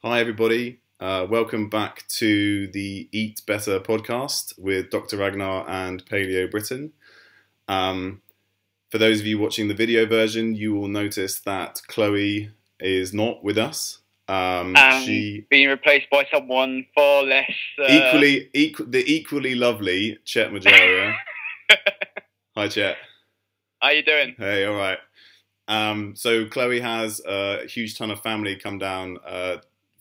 Hi, everybody. Welcome back to the Eat Better podcast with Dr. Ragnar and Paleo Britain. For those of you watching the video version, you will notice that Chloe is not with us. She being replaced by someone far less the equally lovely Chet Majaria. Hi, Chet. How you doing? Hey, all right. So Chloe has a huge ton of family come down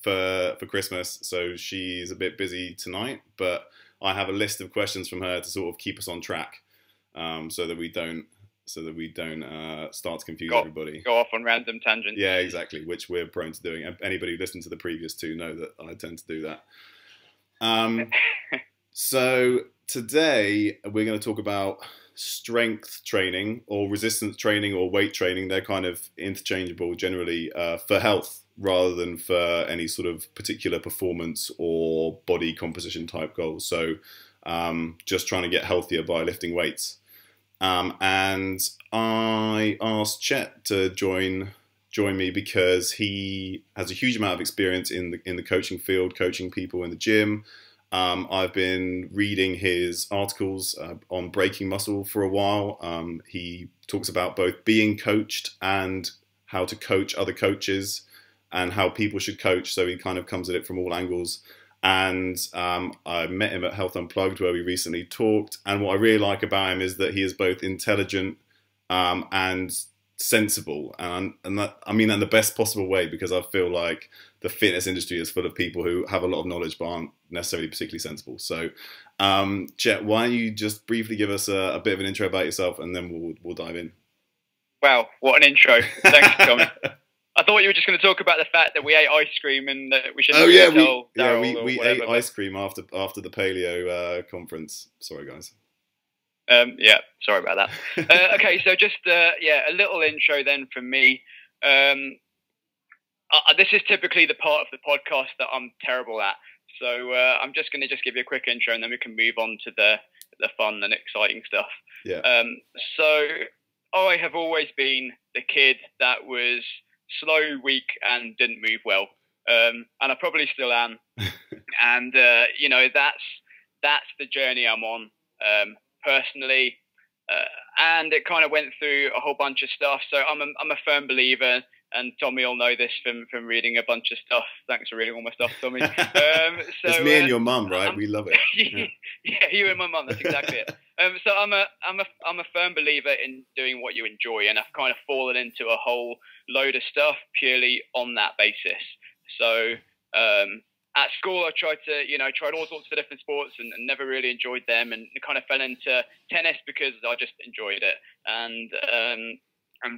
for Christmas, so she's a bit busy tonight. But I have a list of questions from her to sort of keep us on track, so that we don't start to confuse everybody. Go off on random tangents. Yeah, exactly, which we're prone to doing. Anybody who listened to the previous two know that I tend to do that. So today we're going to talk about strength training or resistance training or weight training. They're kind of interchangeable generally for health rather than for any sort of particular performance or body composition type goals. So just trying to get healthier by lifting weights. And I asked Chet to join me because he has a huge amount of experience in the coaching field, coaching people in the gym. I've been reading his articles on breaking muscle for a while. He talks about both being coached and how to coach other coaches and how people should coach. So he kind of comes at it from all angles. And I met him at Health Unplugged where we recently talked. And what I really like about him is that he is both intelligent and sensible, and that, I mean that in the best possible way, because I feel like the fitness industry is full of people who have a lot of knowledge but aren't necessarily particularly sensible. So, Chet, why don't you just briefly give us a bit of an intro about yourself, and then we'll dive in. Wow, what an intro! Thanks for coming. I thought you were just going to talk about the fact that we ate ice cream and that we shouldn't. We ate ice cream after the paleo conference. Sorry, guys. Yeah, sorry about that. Okay, so just a little intro then from me. This is typically the part of the podcast that I'm terrible at, so I'm just going to give you a quick intro, and then we can move on to the fun and exciting stuff. Yeah. So I have always been the kid that was slow, weak, and didn't move well, and I probably still am. And that's the journey I'm on. Personally, and it kind of went through a whole bunch of stuff. So I'm a firm believer, and Tommy will know this from reading a bunch of stuff. Thanks for reading all my stuff, Tommy. It's me and your mum, right? We love it. Yeah, you and my mum. That's exactly it. So I'm a firm believer in doing what you enjoy, and I've kind of fallen into a whole load of stuff purely on that basis. So at school, I tried all sorts of different sports and never really enjoyed them, and kind of fell into tennis because I just enjoyed it, and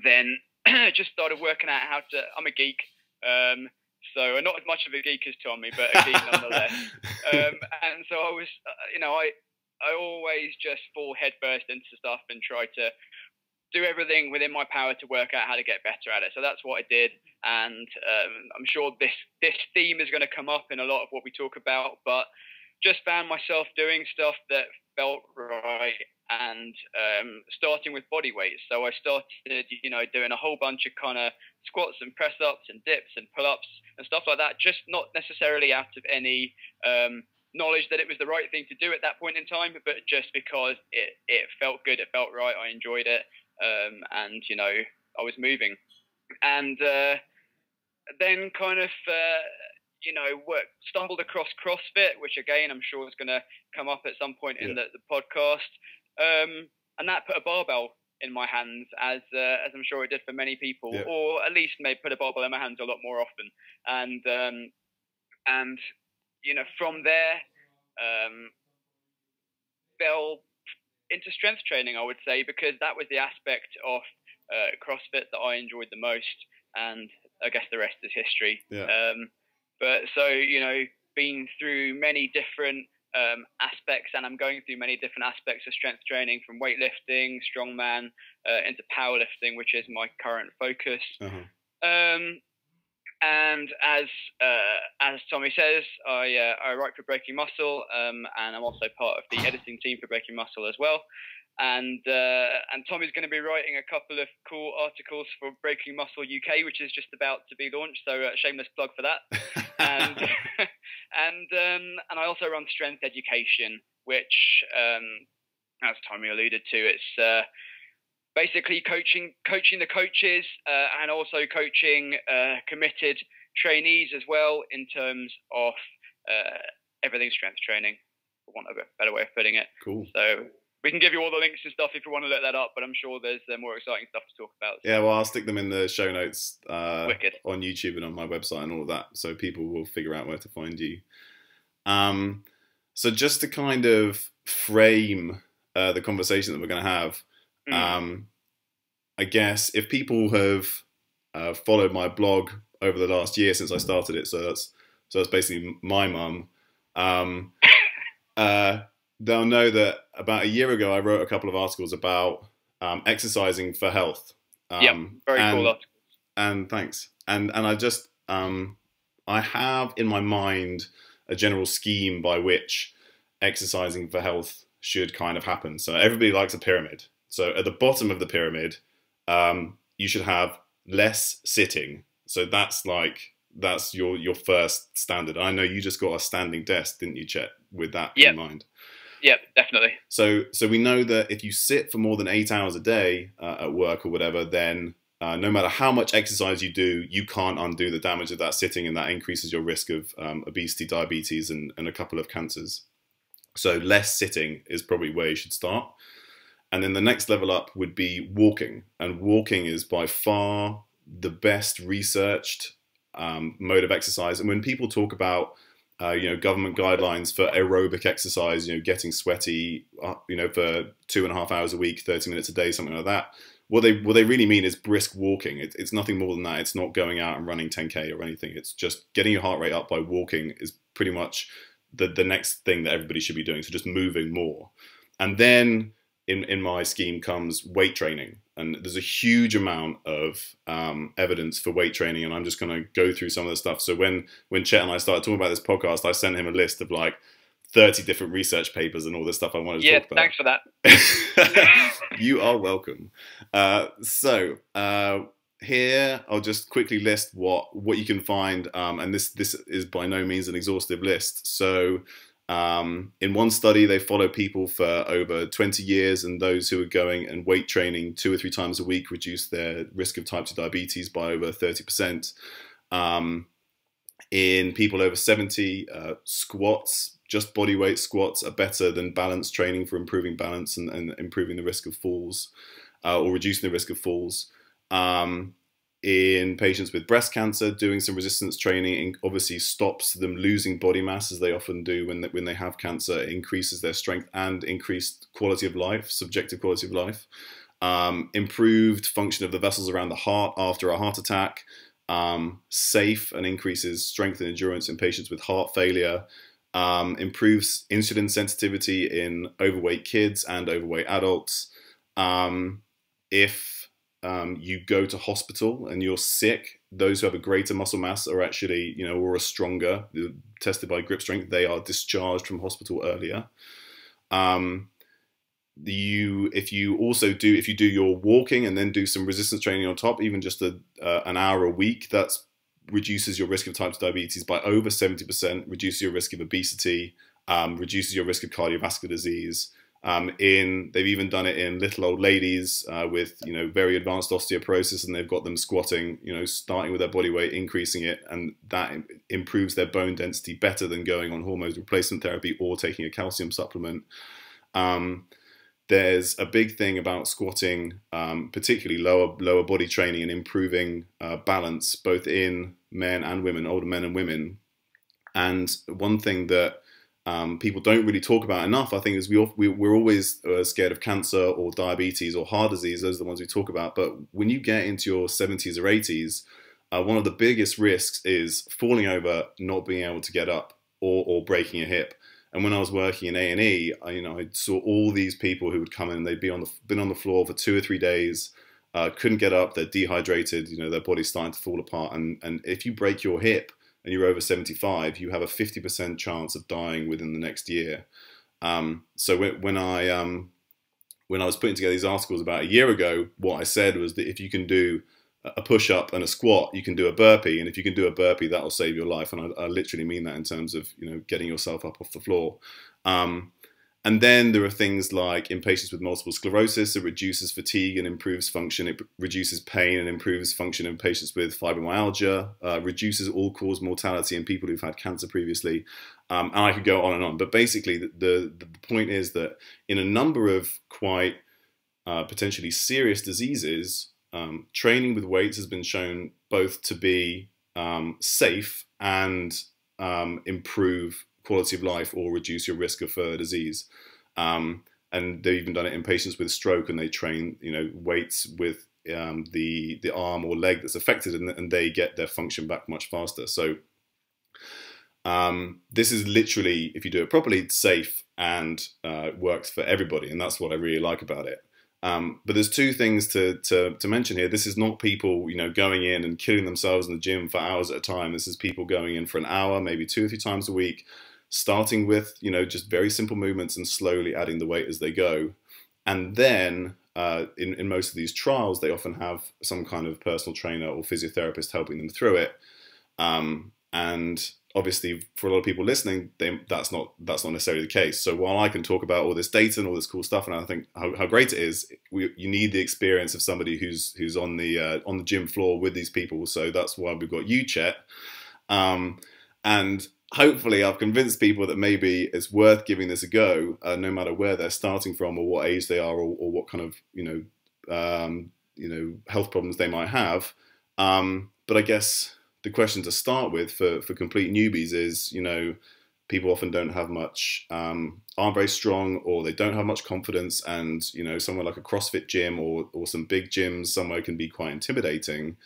then just started working out how to. I'm a geek, so not as much of a geek as Tommy, but a geek nonetheless. And so I was, I always just fall headfirst into stuff and try to do everything within my power to work out how to get better at it. So that's what I did, and I'm sure this theme is going to come up in a lot of what we talk about, but just found myself doing stuff that felt right, and starting with body weight. So I started, doing a whole bunch of kind of squats and press-ups and dips and pull-ups and stuff like that, just not necessarily out of any knowledge that it was the right thing to do at that point in time, but just because it felt good, it felt right, I enjoyed it. And I was moving, and then kind of stumbled across CrossFit, which again I'm sure is going to come up at some point in the podcast, and that put a barbell in my hands, as I'm sure it did for many people, or at least may put a barbell in my hands a lot more often, and from there fell into strength training, I would say, because that was the aspect of CrossFit that I enjoyed the most, and I guess the rest is history. Yeah. But so, been through many different aspects, and I'm going through many different aspects of strength training, from weightlifting, strongman, into powerlifting, which is my current focus. Uh-huh. And as Tommy says, I write for Breaking Muscle, and I'm also part of the editing team for Breaking Muscle as well. And Tommy's going to be writing a couple of cool articles for Breaking Muscle UK, which is just about to be launched. So shameless plug for that. and and I also run strength education, which, as Tommy alluded to, it's basically coaching the coaches and also coaching committed trainees as well in terms of everything strength training, for want of a better way of putting it. Cool. So we can give you all the links and stuff if you want to look that up, but I'm sure there's more exciting stuff to talk about. Yeah, well, I'll stick them in the show notes Wicked. on YouTube and on my website and all of that, so people will figure out where to find you. So just to kind of frame the conversation that we're going to have, I guess if people have followed my blog over the last year since I started it, so that's basically my mum, they'll know that about a year ago I wrote a couple of articles about exercising for health. Very cool article. And thanks. And I just I have in my mind a general scheme by which exercising for health should kind of happen. So everybody likes a pyramid. So at the bottom of the pyramid, you should have less sitting. So that's your first standard. I know you just got a standing desk, didn't you, Chet, with that in mind? Yeah, definitely. So we know that if you sit for more than 8 hours a day at work or whatever, then no matter how much exercise you do, you can't undo the damage of that sitting, and that increases your risk of obesity, diabetes, and a couple of cancers. So less sitting is probably where you should start. And then the next level up would be walking. And walking is by far the best researched mode of exercise. And when people talk about government guidelines for aerobic exercise, getting sweaty, for 2.5 hours a week, 30 minutes a day, something like that. What they really mean is brisk walking. It's nothing more than that. It's not going out and running 10K or anything. It's just getting your heart rate up by walking is pretty much the next thing that everybody should be doing. So just moving more. And then in my scheme comes weight training. And there's a huge amount of evidence for weight training. And I'm just going to go through some of the stuff. So when Chet and I started talking about this podcast, I sent him a list of like 30 different research papers and all this stuff I wanted to talk about. Thanks for that. You are welcome. So here I'll just quickly list what you can find, and this is by no means an exhaustive list. So in one study they followed people for over 20 years, and those who were going and weight training 2 or 3 times a week reduced their risk of type 2 diabetes by over 30%. In people over 70, squats, just body weight squats, are better than balance training for improving balance and improving the risk of falls, or reducing the risk of falls. In patients with breast cancer, doing some resistance training obviously stops them losing body mass, as they often do when they have cancer. It increases their strength and increased quality of life, subjective quality of life. Improved function of the vessels around the heart after a heart attack. Safe and increases strength and endurance in patients with heart failure. Improves insulin sensitivity in overweight kids and overweight adults. If you go to hospital and you're sick, those who have a greater muscle mass are actually, or are stronger, tested by grip strength, they are discharged from hospital earlier. If you do your walking and then do some resistance training on top, even just an hour a week, that reduces your risk of type 2 diabetes by over 70%, reduces your risk of obesity, reduces your risk of cardiovascular disease. They've even done it in little old ladies with very advanced osteoporosis, and they've got them squatting, starting with their body weight, increasing it, and that improves their bone density better than going on hormone replacement therapy or taking a calcium supplement. There's a big thing about squatting, particularly lower body training, and improving balance both in men and women, older men and women. And one thing that people don't really talk about enough, I think, is we're always scared of cancer or diabetes or heart disease. Those are the ones we talk about. But when you get into your 70s or 80s, one of the biggest risks is falling over, not being able to get up, or breaking a hip. And when I was working in A&E, I saw all these people who would come in and they'd been on the floor for 2 or 3 days, couldn't get up, they're dehydrated, their body's starting to fall apart. And if you break your hip and you're over 75, you have a 50% chance of dying within the next year. So when I was putting together these articles about a year ago, what I said was that if you can do a push up and a squat, you can do a burpee, and if you can do a burpee, that will save your life. And I literally mean that in terms of getting yourself up off the floor. And then there are things like in patients with multiple sclerosis, it reduces fatigue and improves function. It reduces pain and improves function in patients with fibromyalgia, reduces all-cause mortality in people who've had cancer previously. And I could go on and on. But basically, the point is that in a number of quite potentially serious diseases, training with weights has been shown both to be safe and improve quality of life or reduce your risk of further disease. And they've even done it in patients with stroke, and they train weights with the arm or leg that's affected, and they get their function back much faster. So this is literally, if you do it properly, safe and works for everybody, and that's what I really like about it. But there's two things to mention here. This is not people, going in and killing themselves in the gym for hours at a time. This is people going in for an hour, maybe 2 or 3 times a week, starting with, just very simple movements and slowly adding the weight as they go. And then in most of these trials, they often have some kind of personal trainer or physiotherapist helping them through it. And obviously, for a lot of people listening, that's not necessarily the case. So while I can talk about all this data and all this cool stuff, and I think how great it is, you need the experience of somebody who's on the gym floor with these people. So that's why we've got you, Chet. And hopefully, I've convinced people that maybe it's worth giving this a go, no matter where they're starting from or what age they are, or what kind of health problems they might have. But I guess the question to start with for complete newbies is, people often don't have much, aren't very strong, or they don't have much confidence, and somewhere like a CrossFit gym or some big gyms somewhere can be quite intimidating.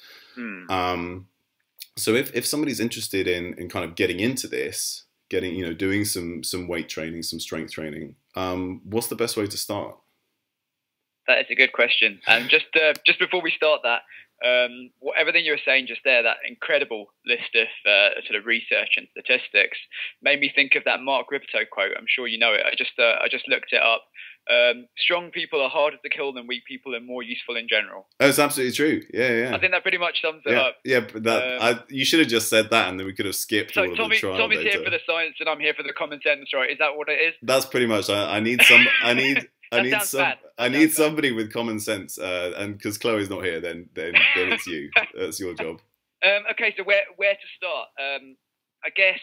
So if somebody's interested in kind of getting into this, doing some weight training, some strength training, what's the best way to start? That is a good question. And just before we start that, everything you were saying just there, that incredible list of sort of research and statistics, made me think of that Mark Rippetoe quote. I'm sure you know it. I just looked it up. Strong people are harder to kill than weak people, and more useful in general. That's absolutely true. Yeah. I think that pretty much sums it up. Yeah, but you should have just said that, and then we could have skipped all of the trial Tommy's data. here for the science, and I'm here for the common sense, right? Is that what it is? That's pretty much. I need somebody with common sense, and because Chloe's not here, then it's you. That's your job. Okay, so where to start? I guess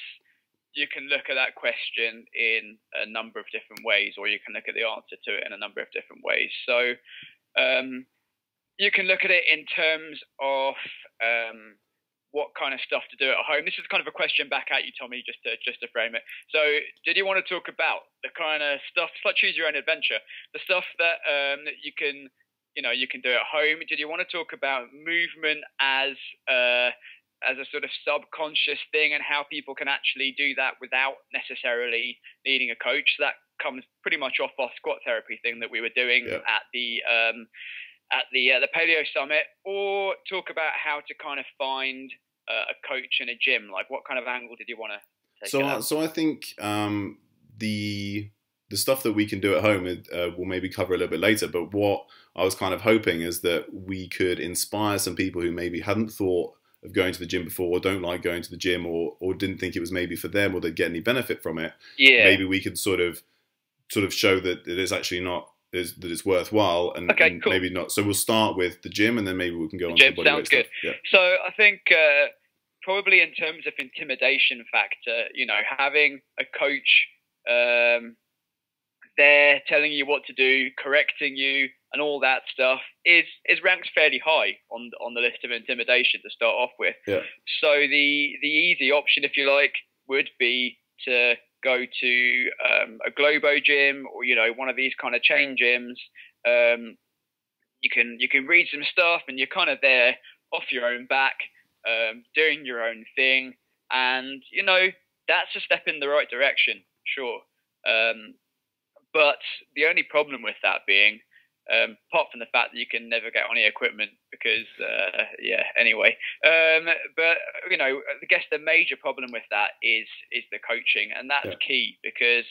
you can look at that question in a number of different ways, or you can look at the answer to it in a number of different ways. So you can look at it in terms of what kind of stuff to do at home. This is kind of a question back at you, Tommy, just to frame it. So did you want to talk about the kind of stuff, it's like choose your own adventure, the stuff that you can do at home? Did you want to talk about movement as a sort of subconscious thing, and how people can actually do that without necessarily needing a coach? So that comes pretty much off our squat therapy thing that we were doing at the Paleo Summit. Or talk about how to kind of find a coach in a gym. Like, what kind of angle did you want to take? So I think the stuff that we can do at home we'll maybe cover a little bit later. But what I was kind of hoping is that we could inspire some people who maybe hadn't thought of going to the gym before, or don't like going to the gym, or didn't think it was maybe for them, or they'd get any benefit from it. Yeah. Maybe we could sort of show that it is actually not, that it's worthwhile, and, okay, and cool. Maybe not. So we'll start with the gym, and then maybe we can go on to the body sounds good. Yeah. So I think probably in terms of intimidation factor, having a coach there telling you what to do, correcting you, and all that stuff is ranked fairly high on the list of intimidation to start off with. Yeah. So the easy option, if you like, would be to go to a Globo gym, or one of these kind of chain gyms. You can read some stuff, and you're kind of there off your own back, doing your own thing, and that's a step in the right direction, sure. But the only problem with that being, apart from the fact that you can never get any equipment because, anyway. But, I guess the major problem with that is the coaching. And that's key because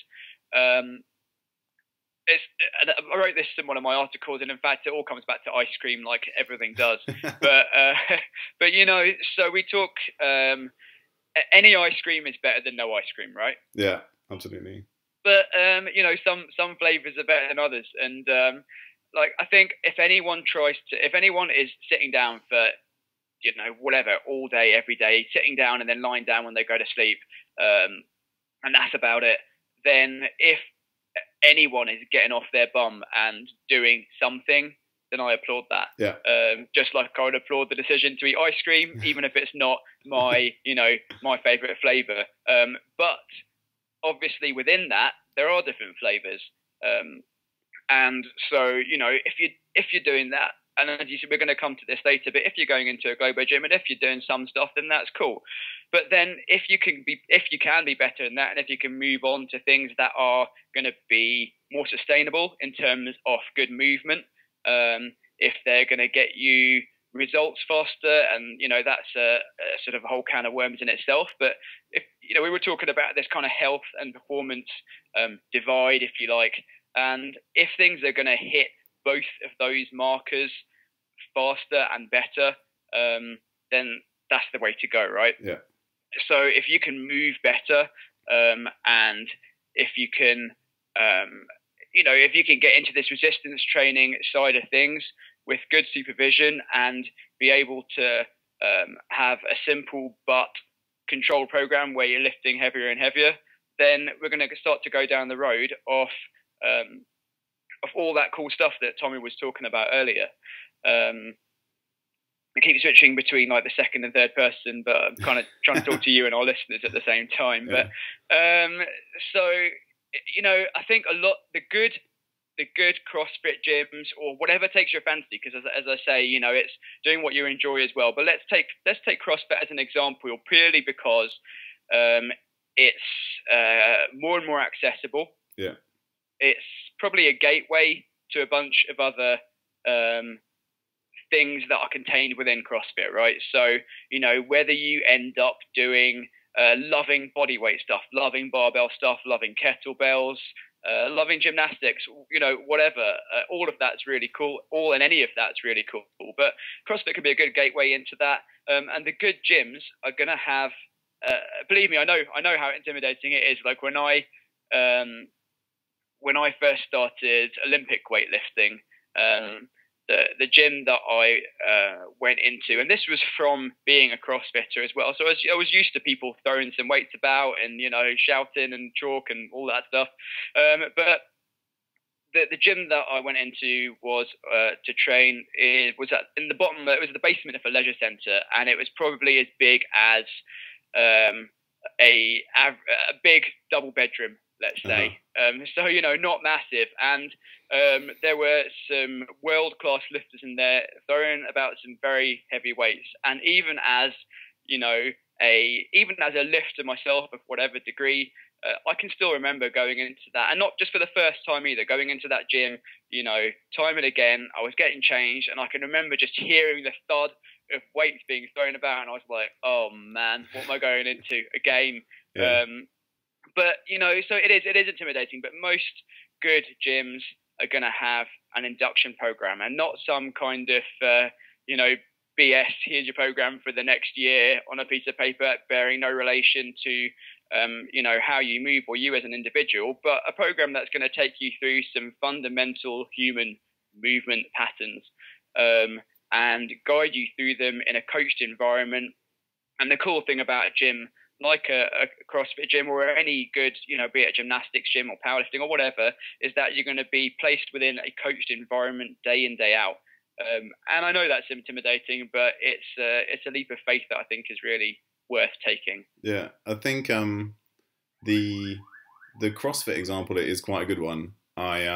it's, I wrote this in one of my articles, and in fact, it all comes back to ice cream, like everything does. but but you know, so we talk. Any ice cream is better than no ice cream, right? Yeah, absolutely. But you know, some flavors are better than others, and like I think if anyone is sitting down for, you know, whatever, all day, every day, sitting down and then lying down when they go to sleep, and that's about it, then if anyone is getting off their bum and doing something, then I applaud that. Yeah. Just like I would applaud the decision to eat ice cream, even if it's not my, you know, my favorite flavor. But obviously within that, there are different flavors. And so, you know, if you're doing that, and as you said, we're going to come to this later, but if you're going into a Globo gym and if you're doing some stuff, then that's cool. But then if you can be better than that, and if you can move on to things that are going to be more sustainable in terms of good movement, if they're going to get you results faster, and you know, that's a sort of a whole can of worms in itself. But if you know, we were talking about this kind of health and performance divide, if you like, and if things are going to hit both of those markers faster and better, then that's the way to go, right? Yeah. So if you can move better, and if you can, you know, if you can get into this resistance training side of things with good supervision and be able to have a simple but controlled program where you're lifting heavier and heavier, then we're going to start to go down the road of all that cool stuff that Tommy was talking about earlier. I keep switching between like the second and third person, but I'm kind of trying to talk to you and our listeners at the same time. Yeah. But so, you know, I think a lot the good CrossFit gyms or whatever takes your fancy, because as I say, you know, it's doing what you enjoy as well. But let's take CrossFit as an example, purely because it's more and more accessible. Yeah. It's probably a gateway to a bunch of other things that are contained within CrossFit, right? So, you know, whether you end up doing loving bodyweight stuff, loving barbell stuff, loving kettlebells, loving gymnastics, you know, whatever, all of that's really cool. All and any of that's really cool. But CrossFit can be a good gateway into that. And the good gyms are going to have, believe me, I know how intimidating it is. Like when I first started Olympic weightlifting, the gym that I went into, and this was from being a CrossFitter as well. So I was used to people throwing some weights about and, you know, shouting and chalk and all that stuff. But the gym that I went into was to train. It was in the bottom. It was the basement of a leisure centre, and it was probably as big as a big double bedroom, let's say. So, you know, not massive. And there were some world-class lifters in there throwing about some very heavy weights. And even as, you know, even as a lifter myself of whatever degree, I can still remember going into that, and not just for the first time either, going into that gym, you know, time and again, I was getting changed, and I can remember just hearing the thud of weights being thrown about, and I was like, oh man, what am I going into? A game. Yeah. But, you know, so it is intimidating, but most good gyms are going to have an induction program, and not some kind of, you know, BS, here's your program for the next year on a piece of paper, bearing no relation to, you know, how you move or you as an individual, but a program that's going to take you through some fundamental human movement patterns, and guide you through them in a coached environment. And the cool thing about a gym, like a CrossFit gym or any good, you know, be it a gymnastics gym or powerlifting or whatever, is that you're going to be placed within a coached environment day in, day out. And I know that's intimidating, but it's a leap of faith that I think is really worth taking. Yeah, I think the CrossFit example is quite a good one. I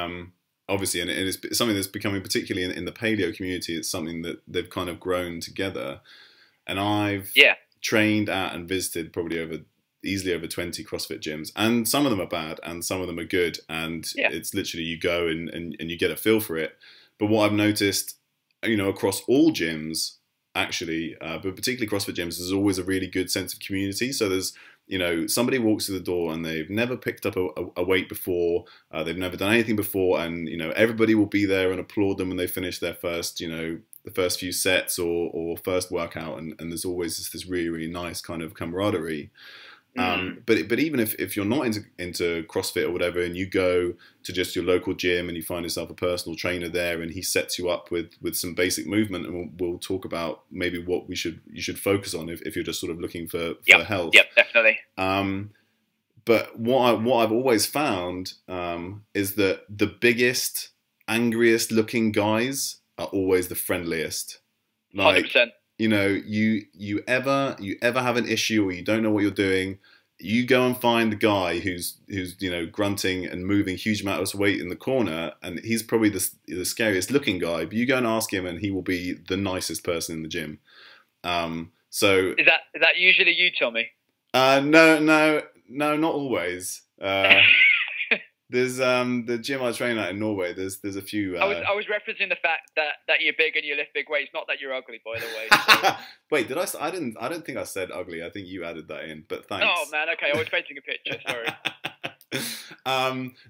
obviously, and it is something that's becoming, particularly in the paleo community, it's something that they've kind of grown together. And I've trained at and visited probably easily over 20 CrossFit gyms, and some of them are bad and some of them are good, and it's literally you go and you get a feel for it. But what I've noticed, you know, across all gyms actually, but particularly CrossFit gyms, there's always a really good sense of community. So there's you know, somebody walks through the door and they've never picked up a weight before, they've never done anything before, and you know, everybody will be there and applaud them when they finish their first, you know, the first few sets or first workout, and there's always this really, really nice kind of camaraderie. But even if you're not into CrossFit or whatever, and you go to just your local gym and you find yourself a personal trainer there, and he sets you up with some basic movement, and we'll talk about maybe what you should focus on if you're just sort of looking for health. Yep, definitely. But what I've always found is that the biggest, angriest looking guys are always the friendliest. Like, 100%. you know, you ever have an issue or you don't know what you're doing, you go and find the guy who's you know, grunting and moving huge amounts of weight in the corner, and he's probably the scariest looking guy, but you go and ask him and he will be the nicest person in the gym. So is that usually you, Tommy? No, not always. There's the gym I train at in Norway. There's a few. I was referencing the fact that you're big and you lift big weights, not that you're ugly, by the way. So. Wait, did I? I don't think I said ugly. I think you added that in. But thanks. Oh man, okay. I was painting a picture. Sorry.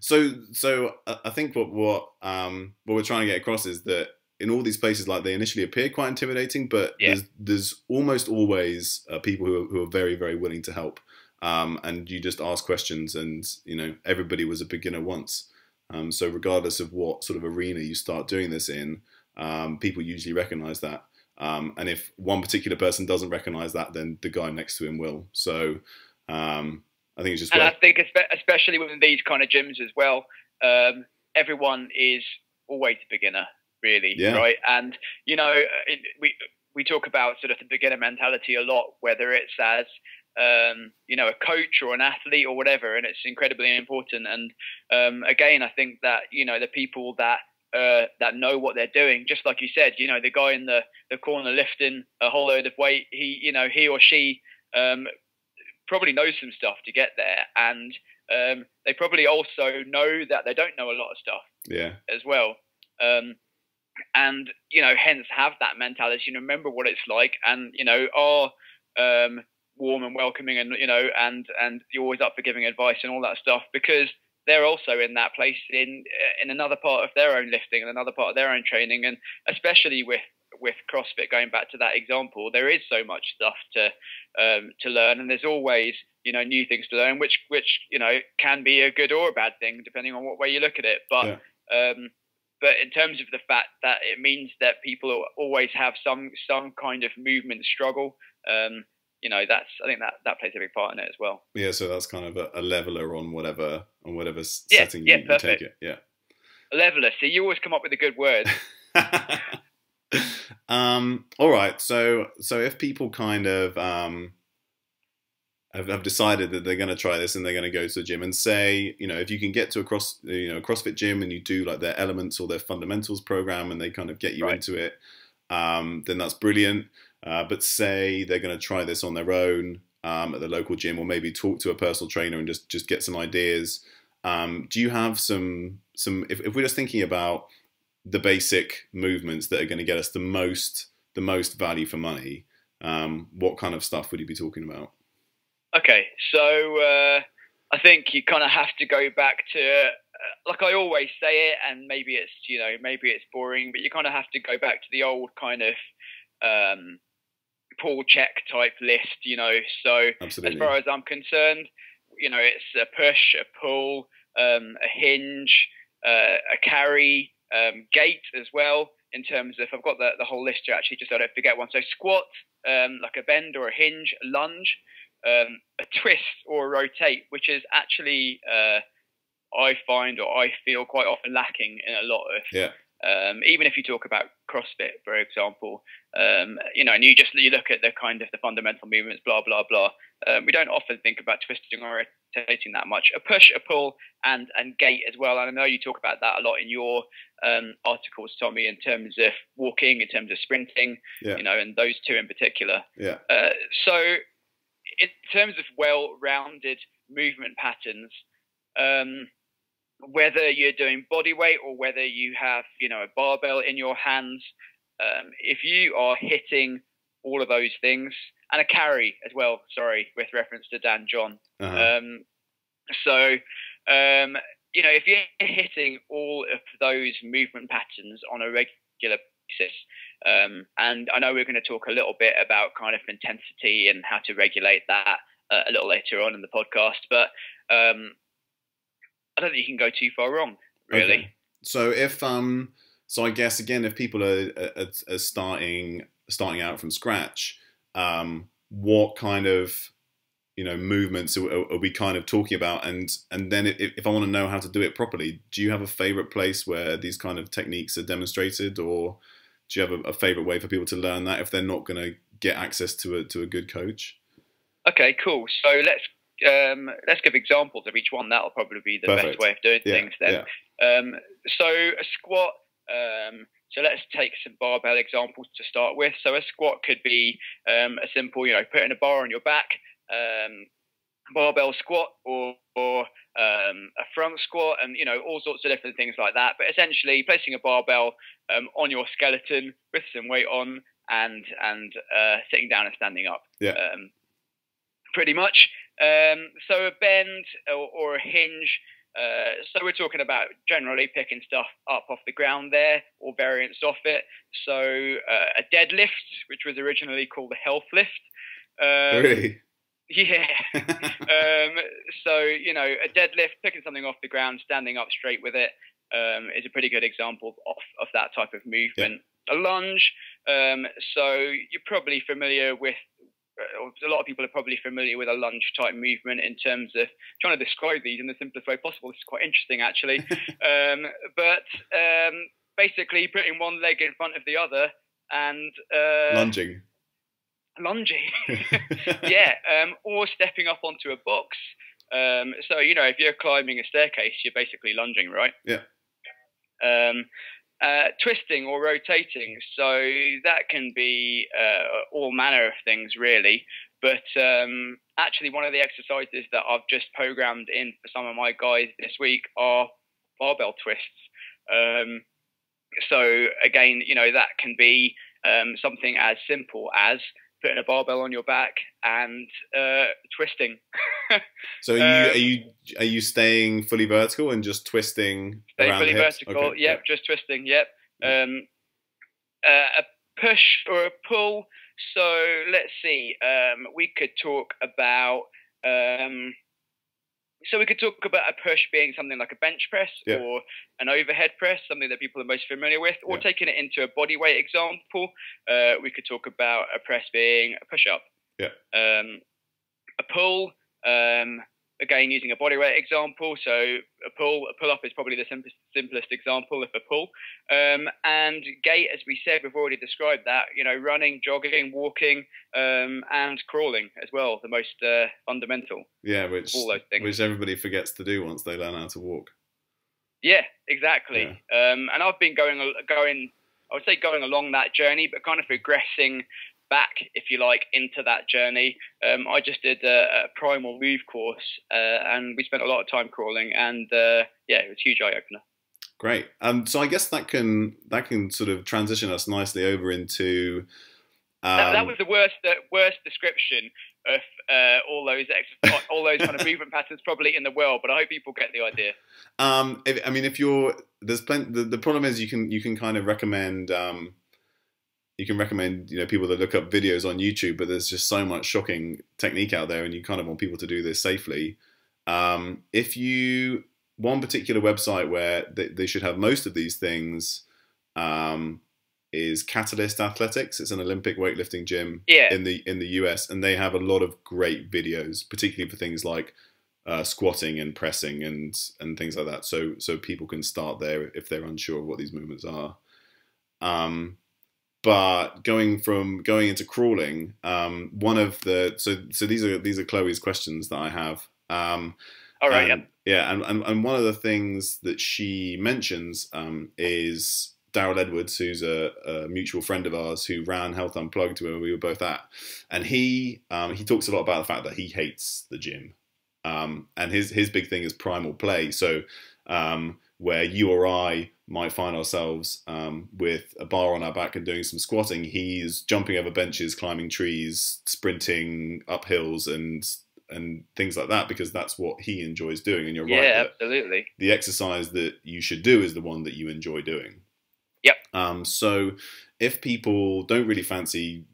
So I think what we're trying to get across is that in all these places, like, they initially appear quite intimidating, but there's almost always people who are very, very willing to help. And you just ask questions, and you know, everybody was a beginner once. So regardless of what sort of arena you start doing this in, people usually recognize that. And if one particular person doesn't recognize that, then the guy next to him will. So I think it's just. And I think especially within these kind of gyms as well, everyone is always a beginner, really, right? And you know, we talk about sort of the beginner mentality a lot, whether it's as you know, a coach or an athlete or whatever, and it's incredibly important. And again, I think that, you know, the people that know what they're doing, just like you said, you know, the guy in the corner lifting a whole load of weight, he or she probably knows some stuff to get there, and they probably also know that they don't know a lot of stuff as well. And you know, hence have that mentality, you know, remember what it's like, and you know, are warm and welcoming, and you know, and you're always up for giving advice and all that stuff, because they're also in that place in another part of their own lifting and another part of their own training. And especially with CrossFit, going back to that example, there is so much stuff to learn, and there's always, you know, new things to learn, which you know, can be a good or a bad thing depending on what way you look at it. But but in terms of the fact that it means that people always have some kind of movement struggle, you know, I think that plays a big part in it as well. Yeah, so that's kind of a leveler on whatever setting you take it. Yeah, a leveler. See, you always come up with a good word. All right. So if people kind of have decided that they're going to try this and they're going to go to the gym, and say, you know, if you can get to a CrossFit gym and you do like their elements or their fundamentals program, and they kind of get you into it, then that's brilliant. But say they're going to try this on their own at the local gym, or maybe talk to a personal trainer and just get some ideas. Do you have some if we're just thinking about the basic movements that are going to get us the most value for money, what kind of stuff would you be talking about? Okay, so I think you kind of have to go back to, like I always say it, and maybe it's boring, but you kind of have to go back to the old kind of pull check type list, you know. So Absolutely. As far as I'm concerned, you know, it's a push, a pull, a hinge, a carry, gait as well. In terms of, I've got the whole list here actually, just so I don't forget one. So squat, like a bend or a hinge, a lunge, a twist or a rotate, which is actually I find, or I feel, quite often lacking in a lot of even if you talk about CrossFit, for example, you know, and you look at the kind of the fundamental movements, blah blah blah. We don't often think about twisting or rotating that much. A push, a pull, and gait as well. And I know you talk about that a lot in your articles, Tommy, in terms of walking, in terms of sprinting, you know, and those two in particular. So in terms of well-rounded movement patterns, whether you're doing body weight or whether you have, you know, a barbell in your hands, if you are hitting all of those things and a carry as well. Sorry, with reference to Dan John. Uh-huh. If you're hitting all of those movement patterns on a regular basis, and I know we're going to talk a little bit about kind of intensity and how to regulate that a little later on in the podcast, but I don't think you can go too far wrong, really. Okay. So so I guess again, if people are starting out from scratch, what kind of movements are we kind of talking about? And then if I want to know how to do it properly, do you have a favorite place where these kind of techniques are demonstrated, or do you have a favorite way for people to learn that if they're not going to get access to a good coach? Okay, cool. So let's give examples of each one. That'll probably be the Perfect. best way of doing things then. Yeah. So a squat. So let's take some barbell examples to start with. So a squat could be a simple, putting a bar on your back, barbell squat, or a front squat, and all sorts of different things like that. But essentially, placing a barbell on your skeleton with some weight on, and sitting down and standing up. Yeah. Pretty much. So a bend or a hinge. So we're talking about generally picking stuff up off the ground there, or variants off it. So a deadlift, which was originally called a health lift. Really? Yeah. So a deadlift, picking something off the ground, standing up straight with it, is a pretty good example of that type of movement. Yeah. A lunge. So you're probably familiar with. A lot of people are probably familiar with a lunge type movement in terms of trying to describe these in the simplest way possible. This is quite interesting, actually. But basically putting one leg in front of the other and lunging. Yeah. Or stepping up onto a box. So if you're climbing a staircase, you're basically lunging, right? Yeah. Twisting or rotating, so that can be all manner of things, really. But actually, one of the exercises that I've just programmed in for some of my guys this week are barbell twists. So again, that can be something as simple as putting a barbell on your back and twisting. So are you staying fully vertical and just twisting around fully the hips? vertical? Okay. Yep, just twisting. Yep. A push or a pull. So let's see. We could talk about. So we could talk about a push being something like a bench press, yeah, or an overhead press, something that people are most familiar with, or taking it into a body weight example. We could talk about a press being a push-up. Yeah. A pull, again, using a body weight example. So a pull-up is probably the simplest example of a pull. And gait, as we said, we've already described that, running, jogging, walking, and crawling as well, the most fundamental. Yeah, which all those things. Which everybody forgets to do once they learn how to walk. Yeah, exactly. Yeah. And I've been going, I would say going along that journey, but kind of progressing back, if you like, into that journey. I just did a primal move course, and we spent a lot of time crawling, and it was a huge eye opener. Great. So I guess that can sort of transition us nicely over into. That was the worst description of all those kind of movement patterns probably in the world, but I hope people get the idea. If you're there's plenty. The problem is you can kind of recommend. You can recommend people that look up videos on YouTube, but there's just so much shocking technique out there, and you kind of want people to do this safely. One particular website where they should have most of these things is Catalyst Athletics. It's an Olympic weightlifting gym in the US, and they have a lot of great videos, particularly for things like squatting and pressing and things like that. So people can start there if they're unsure of what these movements are. But going into crawling, one of the so these are Chloe's questions that I have. All right. Yeah, and one of the things that she mentions is Daryl Edwards, who's a mutual friend of ours who ran Health Unplugged, where we were both at, and he talks a lot about the fact that he hates the gym, and his big thing is primal play. So where you or I might find ourselves with a bar on our back and doing some squatting, he's jumping over benches, climbing trees, sprinting up hills, and things like that, because that's what he enjoys doing. And you're right. Yeah, absolutely. The exercise that you should do is the one that you enjoy doing. Yep. So if people don't really fancy,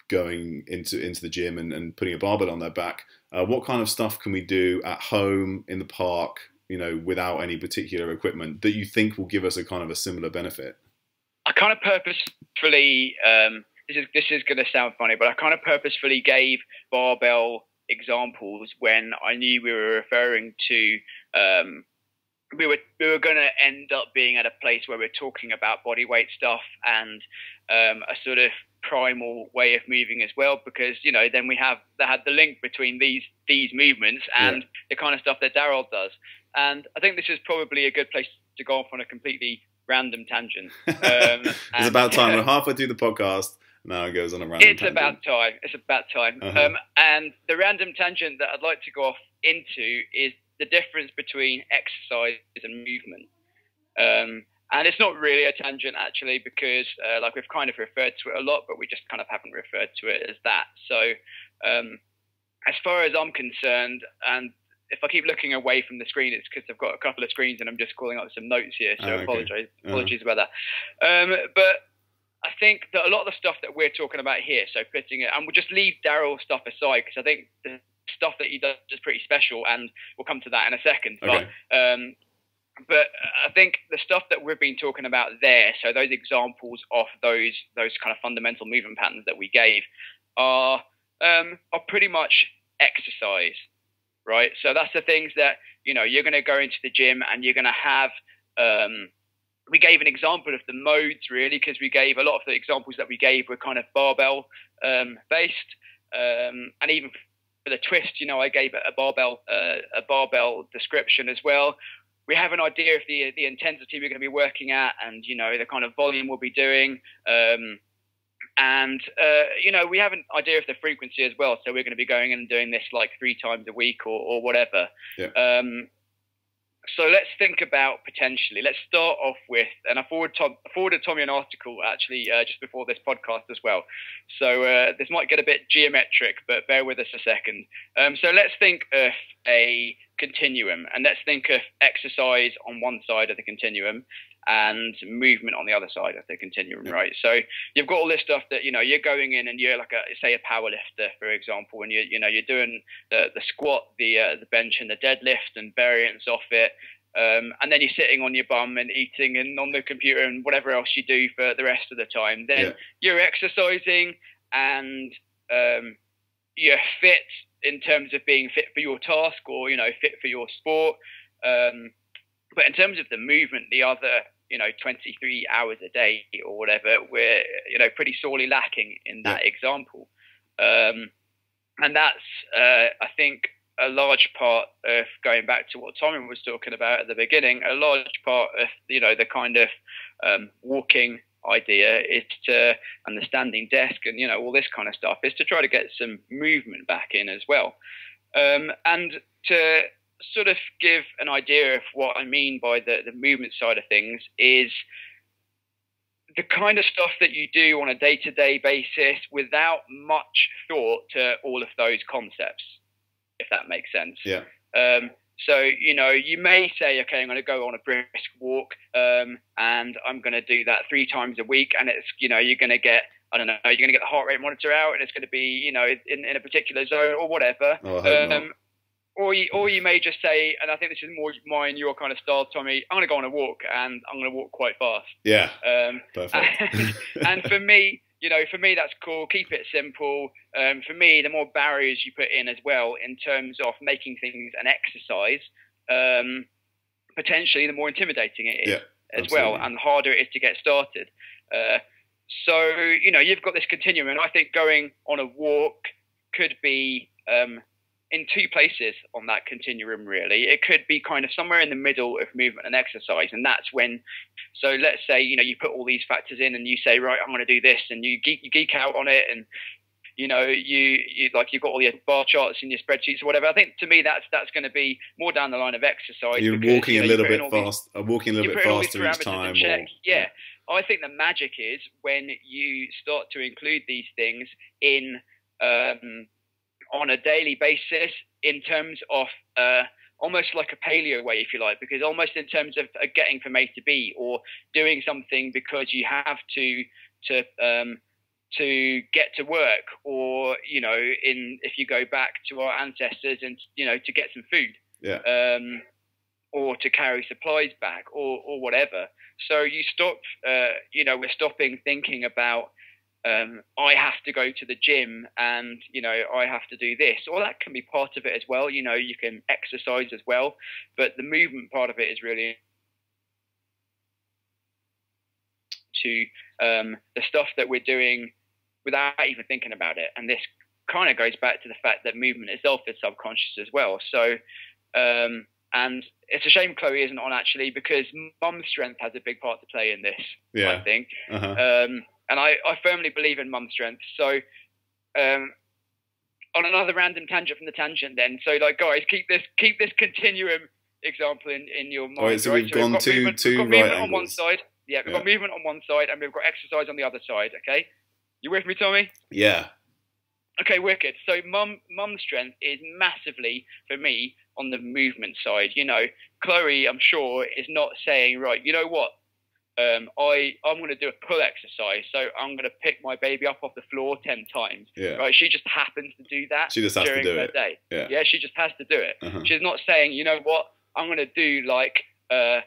going into the gym and putting a barbell on their back, what kind of stuff can we do at home, in the park, without any particular equipment, that you think will give us a kind of a similar benefit? I kind of purposefully, this is going to sound funny, but I kind of purposefully gave barbell examples when I knew we were referring to, we were going to end up being at a place where we're talking about body weight stuff and a sort of primal way of moving as well, because then we had the link between these movements and the kind of stuff that Daryl does. And I think this is probably a good place to go off on a completely random tangent. It's about time. We're halfway through the podcast. Now it goes on a random tangent. It's about time. Uh-huh. And the random tangent that I'd like to go off into is the difference between exercise and movement. And it's not really a tangent, actually, because we've kind of referred to it a lot, but we just kind of haven't referred to it as that. So as far as I'm concerned, and if I keep looking away from the screen, it's because I've got a couple of screens and I'm just calling up some notes here. So okay. Apologies about that. But I think that a lot of the stuff that we're talking about here, so putting it, and we'll just leave Daryl's stuff aside, because I think the stuff that he does is pretty special, and we'll come to that in a second. Okay. But I think the stuff that we've been talking about there, so those examples of those kind of fundamental movement patterns that we gave, are pretty much exercise, right? So that's the things that you're going to go into the gym and you're going to have. We gave an example of the modes, really, because we gave a lot of the examples that we gave were kind of barbell based, and even for the twist, I gave a barbell description as well. We have an idea of the intensity we're going to be working at, and the kind of volume we'll be doing, and we have an idea of the frequency as well. So we're going to be going in and doing this like 3 times a week or whatever. Yeah. So let's think about potentially. Let's start off with, and I forwarded Tommy an article actually just before this podcast as well. So this might get a bit geometric, but bear with us a second. So let's think of a continuum, and let's think of exercise on one side of the continuum and movement on the other side of the continuum, right? So you've got all this stuff that you're going in and you're like a power lifter, for example, and you're doing the squat, the bench, and the deadlift and variants off it, and then you're sitting on your bum and eating and on the computer and whatever else you do for the rest of the time. Then you're exercising and you're fit in terms of being fit for your task or fit for your sport. But in terms of the movement, the other 23 hours a day or whatever, we're pretty sorely lacking in that example, and that's I think a large part of, going back to what Tommy was talking about at the beginning, a large part of the kind of walking idea is to, and the standing desk and all this kind of stuff, is to try to get some movement back in as well, and to sort of give an idea of what I mean by the movement side of things is the kind of stuff that you do on a day-to-day basis without much thought to all of those concepts, if that makes sense. Yeah. So, you may say, okay, I'm going to go on a brisk walk, and I'm going to do that 3 times a week. And it's, you're going to get, I don't know, you're going to get the heart rate monitor out and it's going to be, in a particular zone or whatever. Oh, I hope not. Or you may just say, and I think this is more mine, your kind of style, Tommy, I'm going to go on a walk and I'm going to walk quite fast. Yeah, perfect. And for me, that's cool. Keep it simple. For me, the more barriers you put in as well, in terms of making things an exercise, potentially the more intimidating it is as well, and the harder it is to get started. So, you've got this continuum, and I think going on a walk could be in 2 places on that continuum, really. It could be kind of somewhere in the middle of movement and exercise, and that's when, so let's say, you put all these factors in and you say, right, I'm going to do this, and you geek out on it, and you know, you like you've got all your bar charts and your spreadsheets or whatever. I think to me that's going to be more down the line of exercise. You're because, walking a little bit fast, walking a little bit faster each time. Yeah. I think the magic is when you start to include these things in on a daily basis in terms of almost like a paleo way, if you like, because almost in terms of getting from A to B or doing something because you have to get to work, or you know, if you go back to our ancestors and you know to get some food, or to carry supplies back, or whatever. So you stop, you know, we're stopping thinking about I have to go to the gym and, you know, I have to do this. Or that can be part of it as well. You know, you can exercise as well. But the movement part of it is really to the stuff that we're doing without even thinking about it. And this kind of goes back to the fact that movement itself is subconscious as well. So, and it's a shame Chloe isn't on actually, because mum's strength has a big part to play in this, I think. And I firmly believe in mum strength. So, on another random tangent from the tangent then. So like, guys, keep this continuum example in your mind. All right, so we've gone two right movement angles. On one side. Yeah, we've got movement on one side and we've got exercise on the other side, okay? You with me, Tommy? Yeah. Okay, wicked. So mum's strength is massively, for me, on the movement side. You know, Chloe, I'm sure, is not saying, right, you know what? I'm going to do a pull exercise, so I'm going to pick my baby up off the floor 10 times. Yeah. Right? She just happens to do that during her day. Yeah, she just has to do it. She's not saying, you know what, I'm going to do like an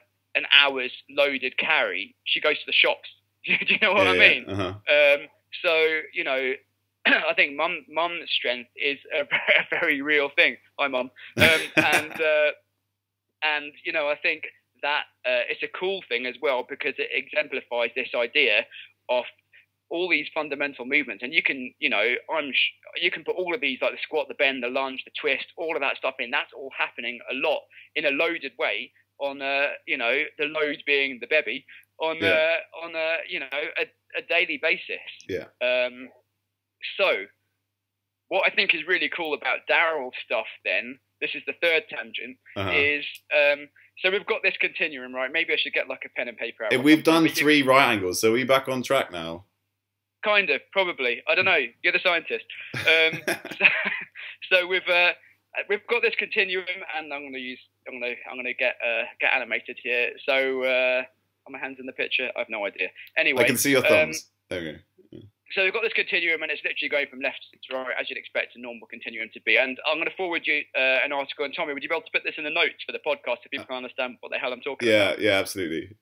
hour's loaded carry. She goes to the shops. Do you know what I mean? So, you know, I think mum's strength is a very real thing. Hi, mum. And you know, I think that it's a cool thing as well, because it exemplifies this idea of all these fundamental movements. And you can, you know, you can put all of these, like the squat, the bend, the lunge, the twist, all of that stuff in. That's all happening a lot in a loaded way on, you know, the load being the baby on you know, a daily basis. Yeah. So what I think is really cool about Daryl's stuff then, this is the third tangent, is so we've got this continuum, right? Maybe I should get like a pen and paper out. We've done 3 right angles, so are we back on track now? Kind of, probably. I don't know. You're the scientist. So we've got this continuum, and I'm gonna get animated here. So are my hands in the picture? I have no idea. Anyway, I can see your thumbs. There we go. So we've got this continuum, and it's literally going from left to right, as you'd expect a normal continuum to be. And I'm going to forward you an article. And Tommy, would you be able to put this in the notes for the podcast so people can understand what the hell I'm talking about? Yeah, absolutely.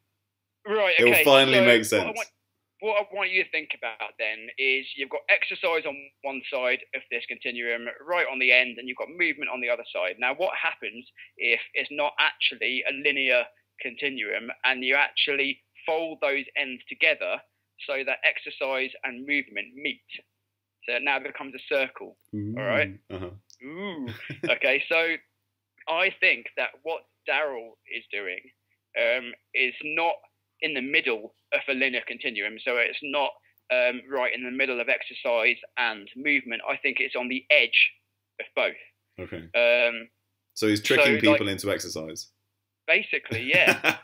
Right, okay. It will finally make sense. What I want you to think about then is you've got exercise on one side of this continuum, right on the end, and you've got movement on the other side. Now, what happens if it's not actually a linear continuum and you actually fold those ends together so that exercise and movement meet? So it now becomes a circle. All right? Ooh. Okay, so I think that what Daryl is doing is not in the middle of a linear continuum. So it's not right in the middle of exercise and movement. I think it's on the edge of both. Okay. So he's tricking people into exercise. Basically, yeah.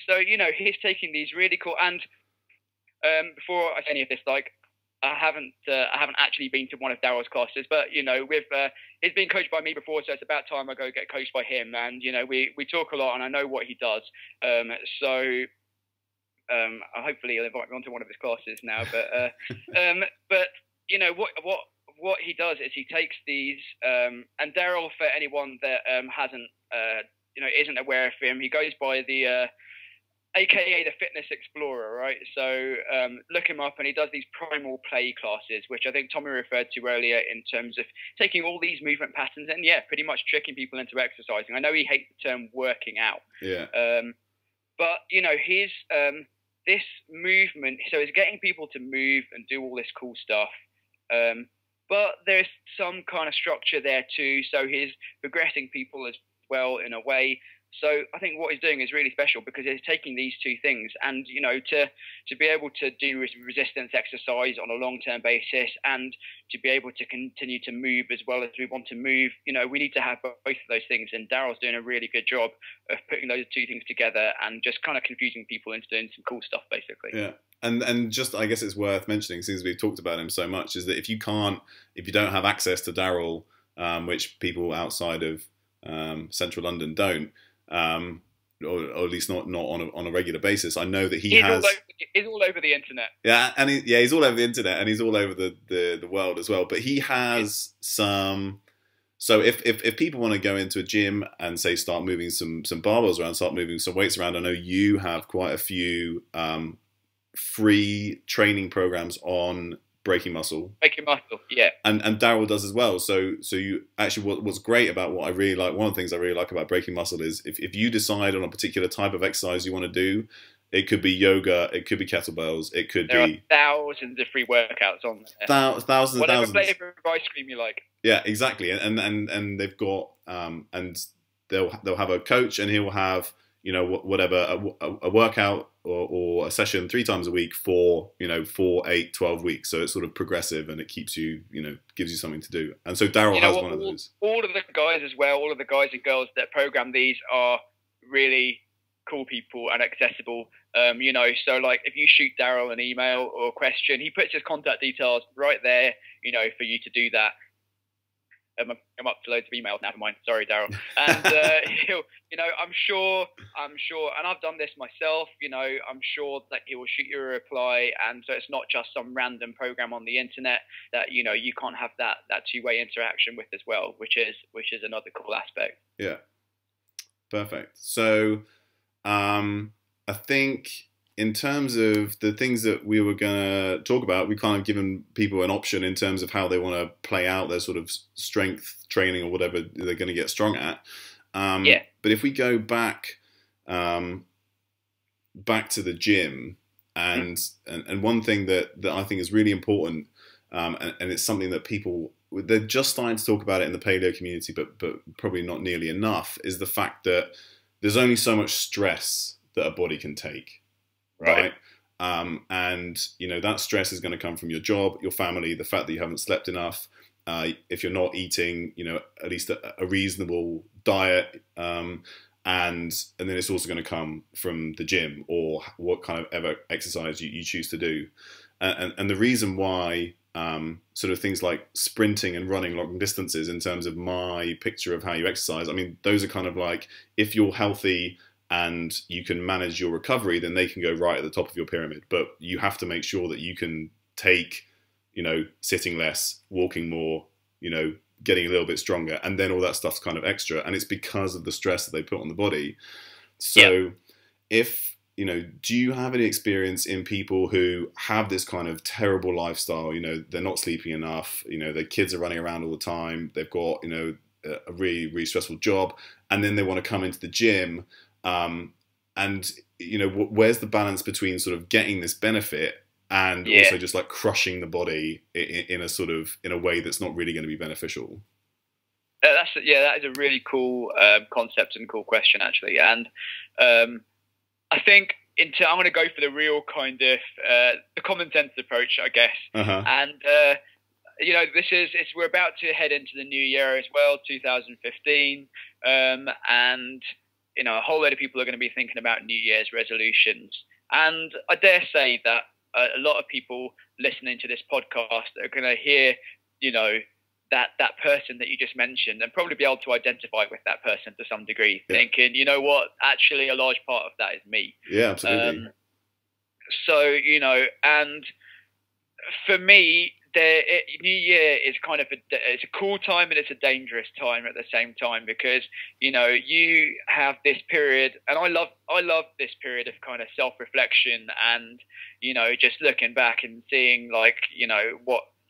so you know, he's taking these really cool. And before I say any of this, like I haven't actually been to one of Daryl's classes, but you know, he's been coached by me before, so it's about time I go get coached by him. And you know, we talk a lot, and I know what he does. So hopefully he'll invite me onto one of his classes now. But you know what he does is he takes these and Daryl, for anyone that hasn't you know, isn't aware of him, he goes by the AKA the Fitness Explorer, right? So look him up, and he does these primal play classes, which I think Tommy referred to earlier, in terms of taking all these movement patterns and pretty much tricking people into exercising. I know he hates the term working out, but you know, his this movement, so he's getting people to move and do all this cool stuff, but there's some kind of structure there too. So he's progressing people as well in a way. So I think what he's doing is really special because he's taking these two things, and to be able to do resistance exercise on a long-term basis, and to be able to continue to move as well as we want to move, we need to have both of those things. And Daryl's doing a really good job of putting those two things together and just kind of confusing people into doing some cool stuff, basically. Yeah. And just, I guess it's worth mentioning, since we've talked about him so much, is that if you don't have access to Daryl, which people outside of central London don't, or at least not on a regular basis, I know that he's all over the internet. Yeah, and he's all over the internet, and he's all over the world as well. But he has some. So if people want to go into a gym and say start moving some barbells around, start moving some weights around, I know you have quite a few free training programs on breaking muscle. Breaking muscle, yeah. And Daryl does as well. So you actually, what's great about what I really like, one of the things I really like about breaking muscle is if you decide on a particular type of exercise you want to do, it could be yoga, it could be kettlebells, it could there be thousands of free workouts on there. Thousands. Whatever flavor of ice cream you like. Yeah, exactly. And they've got and they'll have a coach, and he'll have whatever a workout or a session 3 times a week for 4, 8, 12 weeks. So it's sort of progressive, and it keeps you gives you something to do. And so Daryl has one of those. All of the guys as well, all of the guys and girls that program these are really cool people and accessible. So like if you shoot Daryl an email or a question, he puts his contact details right there, for you to do that. I'm up to loads of emails now. Never mind. Sorry, Daryl. And he'll, I'm sure, and I've done this myself. I'm sure that he will shoot you a reply, and so it's not just some random program on the internet that you can't have that two-way interaction with as well, which is another cool aspect. Yeah, perfect. So, I think in terms of the things that we were going to talk about, we kind of given people an option in terms of how they want to play out their sort of strength training or whatever they're going to get strong at. Yeah. But if we go back to the gym, and one thing that I think is really important, and it's something that they're just starting to talk about it in the paleo community, but probably not nearly enough, is the fact that there's only so much stress that a body can take. Right. And that stress is going to come from your job, your family, the fact that you haven't slept enough, if you're not eating, at least a reasonable diet, and then it's also going to come from the gym or what kind of exercise you choose to do, and the reason why sort of things like sprinting and running long distances, in terms of my picture of how you exercise, I mean, those are kind of like, if you're healthy and you can manage your recovery, then they can go right at the top of your pyramid. But you have to make sure that you can take, sitting less, walking more, getting a little bit stronger, and then all that stuff's kind of extra. And it's because of the stress that they put on the body. So if, do you have any experience in people who have this kind of terrible lifestyle? They're not sleeping enough, their kids are running around all the time, they've got, a really, really stressful job, and then they want to come into the gym, and where's the balance between sort of getting this benefit and also just like crushing the body in a way that's not really going to be beneficial? That is a really cool concept and cool question, actually. And I think I'm going to go for the real kind of the common sense approach, I guess. Uh-huh. And we're about to head into the new year as well, 2015, and a whole load of people are going to be thinking about New Year's resolutions. And I dare say that a lot of people listening to this podcast are going to hear, that person that you just mentioned, and probably be able to identify with that person to some degree, thinking, what, actually a large part of that is me. Yeah, absolutely. And for me, New Year is kind of it's a cool time, and it's a dangerous time at the same time, because you have this period, and I love this period of kind of self-reflection and just looking back and seeing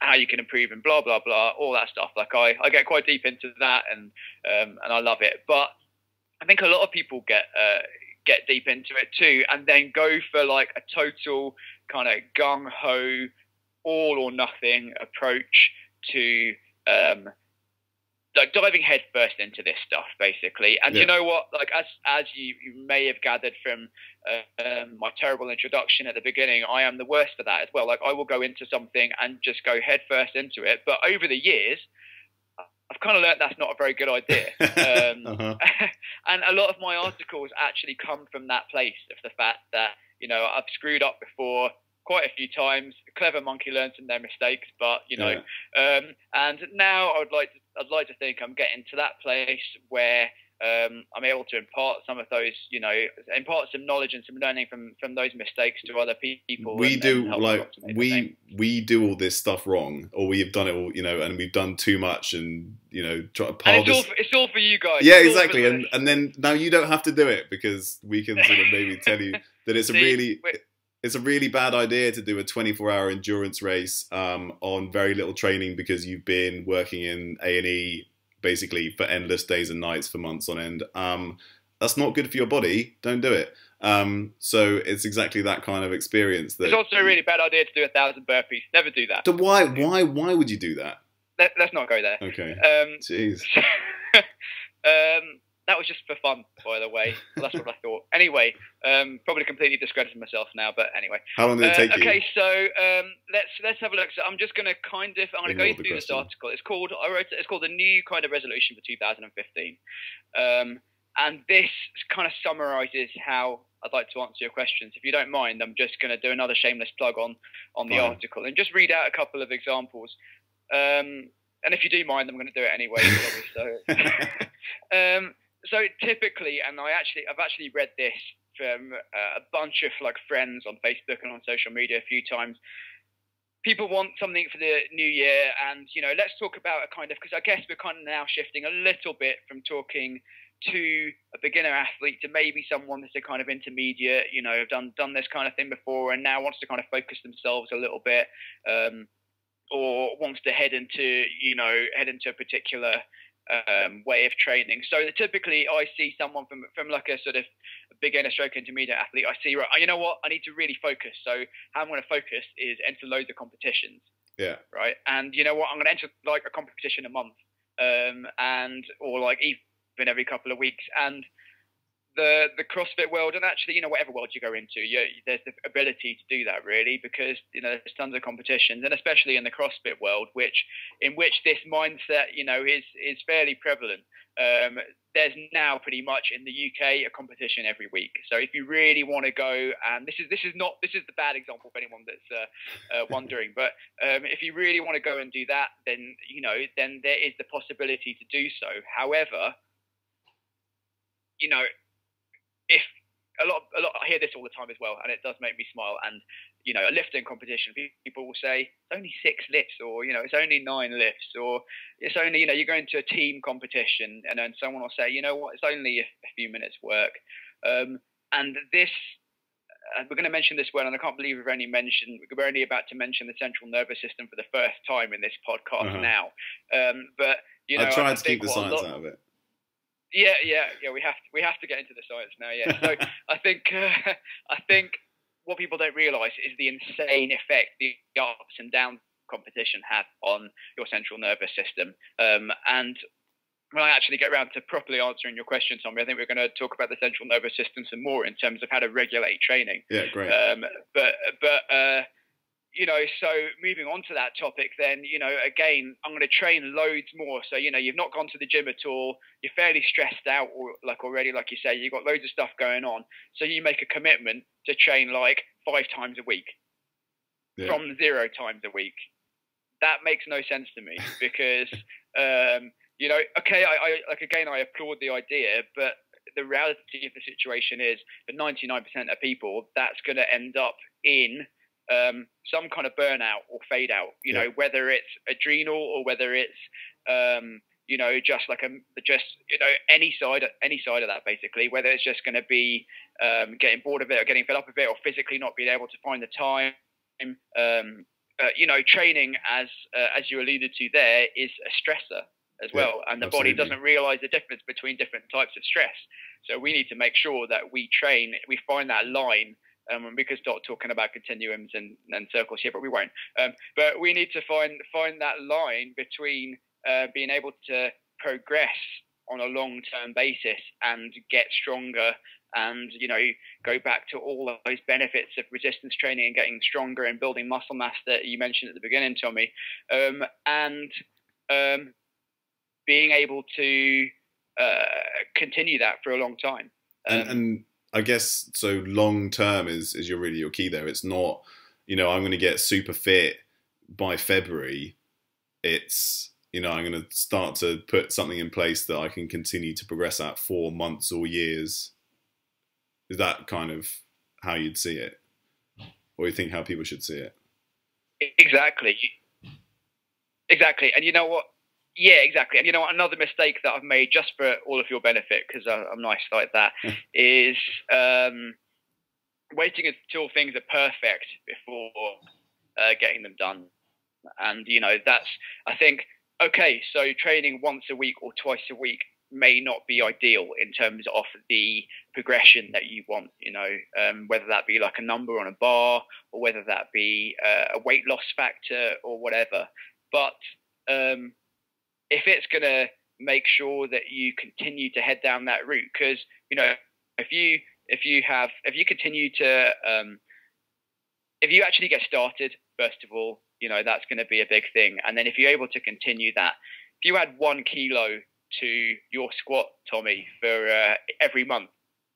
how you can improve and blah blah blah, all that stuff. Like I get quite deep into that, and I love it. But I think a lot of people get deep into it too, and then go for like a total kind of gung ho, all or nothing approach to like diving headfirst into this stuff, basically. And you know what? Like as you may have gathered from my terrible introduction at the beginning, I am the worst for that as well. Like I will go into something and just go headfirst into it. But over the years, I've kind of learned that's not a very good idea. And a lot of my articles actually come from that place of the fact that, you know, I've screwed up before quite a few times. A clever monkey learns from their mistakes, but you know, and now I'd like to think I'm getting to that place where I'm able to impart some of those, you know, impart some knowledge and some learning from those mistakes to other people. We do all this stuff wrong, or we have done it all, you know, and we've done too much, and you know, try to pile this. It's all for you guys. Yeah, exactly. And then now you don't have to do it, because we can sort of maybe tell you that it's a really bad idea to do a 24-hour endurance race on very little training, because you've been working in A&E basically for endless days and nights for months on end. That's not good for your body. Don't do it. So it's exactly that kind of experience. It's also a really bad idea to do 1,000 burpees. Never do that. So why would you do that? Let's not go there. Okay. Jeez. That was just for fun, by the way. Well, that's what I thought. Anyway, probably completely discredited myself now, but anyway. How long did it take you? Okay, so let's have a look. So I'm just going to go through this article. It's called the New Kind of Resolution for 2015, and this kind of summarises how I'd like to answer your questions. If you don't mind, I'm just going to do another shameless plug on the article and just read out a couple of examples. And if you do mind, I'm going to do it anyway. So typically, and I've actually read this from a bunch of like friends on Facebook and on social media a few times. People want something for the new year, and you know, let's talk about a kind of, because I guess we're kind of now shifting a little bit from talking to a beginner athlete to maybe someone that's a kind of intermediate, you know, done this kind of thing before and now wants to kind of focus themselves a little bit, or wants to head into a particular way of training. So typically I see someone from like a sort of beginner stroke intermediate athlete, I see, right, you know what, I need to really focus. So how I'm going to focus is enter loads of competitions. Yeah. Right. And you know what, I'm going to enter like a competition a month, or like even every couple of weeks. And the CrossFit world, and actually, you know, whatever world you go into, there's the ability to do that really, because you know there's tons of competitions, and especially in the CrossFit world, in which this mindset, you know, is fairly prevalent. There's now pretty much in the UK a competition every week. So if you really want to go, and this is the bad example for anyone that's wondering, but if you really want to go and do that, then then there is the possibility to do so. However, you know, if a lot, I hear this all the time as well, and it does make me smile. And you know, a lifting competition, people will say it's only 6 lifts, or you know, it's only 9 lifts, or it's only, you know, you're going to a team competition, and then someone will say, you know what, it's only a few minutes work. And this, we're going to mention this one, and I can't believe we're only about to mention the central nervous system for the first time in this podcast now. But you know, I tried to keep the science out of it. Yeah. We have to get into the science now. Yeah. So I think what people don't realise is the insane effect the ups and downs competition have on your central nervous system. And when I actually get around to properly answering your question, Tommy, I think we're going to talk about the central nervous system some more in terms of how to regulate training. Yeah, great. But you know, so moving on to that topic, then, you know, again, I'm going to train loads more. So, you know, you've not gone to the gym at all. You're fairly stressed out already, like you say, you've got loads of stuff going on. So you make a commitment to train like 5 times a week from 0 times a week. That makes no sense to me because, you know, okay, I applaud the idea, but the reality of the situation is for 99% of people, that's going to end up in some kind of burnout or fade out, you know, whether it's adrenal or whether it's, you know, just any side of that, basically, whether it's just going to be getting bored of it or getting fed up with it or physically not being able to find the time. You know, training, as you alluded to there, is a stressor as well. And the body doesn't realize the difference between different types of stress. So we need to make sure that we find that line. We could start talking about continuums and circles here, but we won't. But we need to find that line between being able to progress on a long-term basis and get stronger, and go back to all those benefits of resistance training and getting stronger and building muscle mass that you mentioned at the beginning, Tommy, and being able to continue that for a long time. And I guess so. Long term is really your key there. It's not, I'm going to get super fit by February. It's, I'm going to start to put something in place that I can continue to progress at for months or years. Is that kind of how you'd see it, or you think how people should see it? Exactly. And you know what? Yeah, exactly. And you know what? Another mistake that I've made, just for all of your benefit, because I'm nice like that, is waiting until things are perfect before getting them done. And that's, I think, okay, so training once a week or twice a week may not be ideal in terms of the progression that you want, whether that be like a number on a bar, or whether that be a weight loss factor or whatever. But if it's going to make sure that you continue to head down that route, because if you continue to if you actually get started, first of all, that's going to be a big thing. And then if you're able to continue that, if you add 1 kilo to your squat, Tommy, for every month,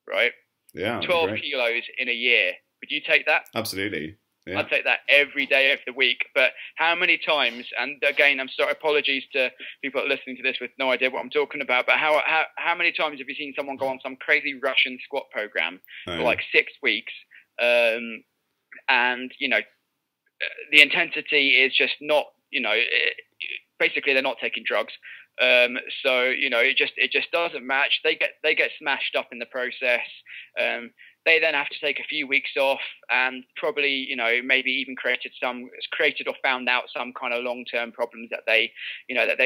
right? Yeah. 12 kilos in a year. Would you take that? Absolutely. Yeah. I'd take that every day of the week. But how many times, and again, I'm sorry, apologies to people listening to this with no idea what I'm talking about, but how many times have you seen someone go on some crazy Russian squat program for like 6 weeks? And, the intensity is just not, basically they're not taking drugs. So it just doesn't match. They get smashed up in the process. They then have to take a few weeks off, and probably maybe even created or found out some kind of long-term problems that they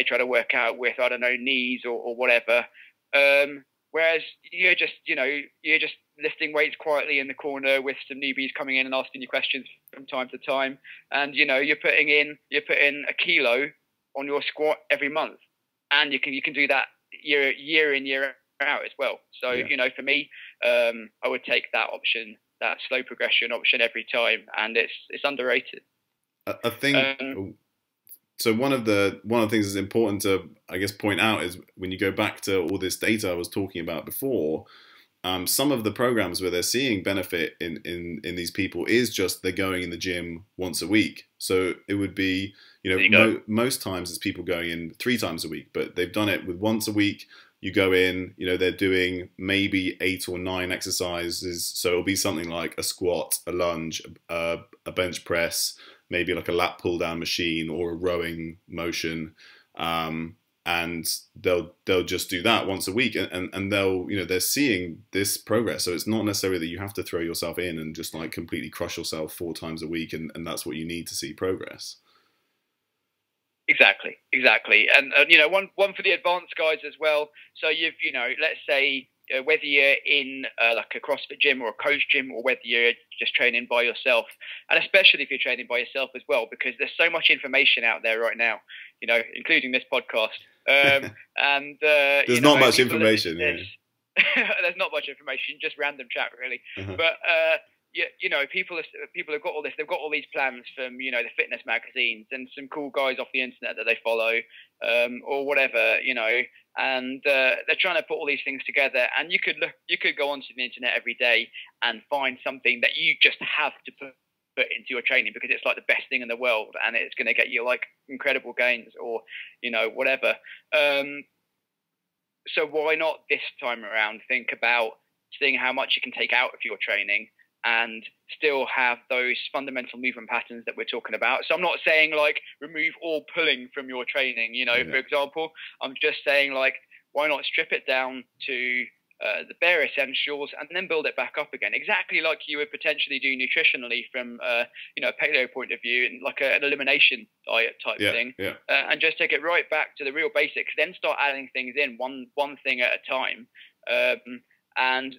try to work out with, I don't know, knees or whatever. Whereas you're just lifting weights quietly in the corner with some newbies coming in and asking you questions from time to time, and you're putting in a kilo on your squat every month, and you can do that year in, year out as well. So for me, I would take that option, that slow progression option, every time, and it's underrated. I think. So one of the things that's important to, I guess, point out is when you go back to all this data I was talking about before, some of the programs where they're seeing benefit in these people is just they're going in the gym once a week. So it would be, most times it's people going in 3 times a week, but they've done it with once a week. You go in, they're doing maybe 8 or 9 exercises. So it'll be something like a squat, a lunge, a bench press, maybe like a lat pull down machine or a rowing motion. And they'll just do that once a week, and they're seeing this progress. So it's not necessarily that you have to throw yourself in and just like completely crush yourself 4 times a week, and that's what you need to see progress. Exactly. And one for the advanced guys as well. So you've let's say whether you're in like a CrossFit gym or a coach gym, or whether you're just training by yourself, and especially if you're training by yourself as well, because there's so much information out there right now, including this podcast. And there's not much information. There's not much information, just random chat, really. But people have got all this. They've got all these plans from the fitness magazines and some cool guys off the internet that they follow, or whatever, and they're trying to put all these things together. And you could go onto the internet every day and find something that you just have to put into your training because it's like the best thing in the world and it's going to get you like incredible gains or whatever. So why not this time around think about seeing how much you can take out of your training and still have those fundamental movement patterns that we're talking about. So I'm not saying like remove all pulling from your training, for example. I'm just saying like, why not strip it down to the bare essentials and then build it back up again, exactly like you would potentially do nutritionally from a paleo point of view, and like an elimination diet type thing, and just take it right back to the real basics. Then start adding things in one thing at a time, and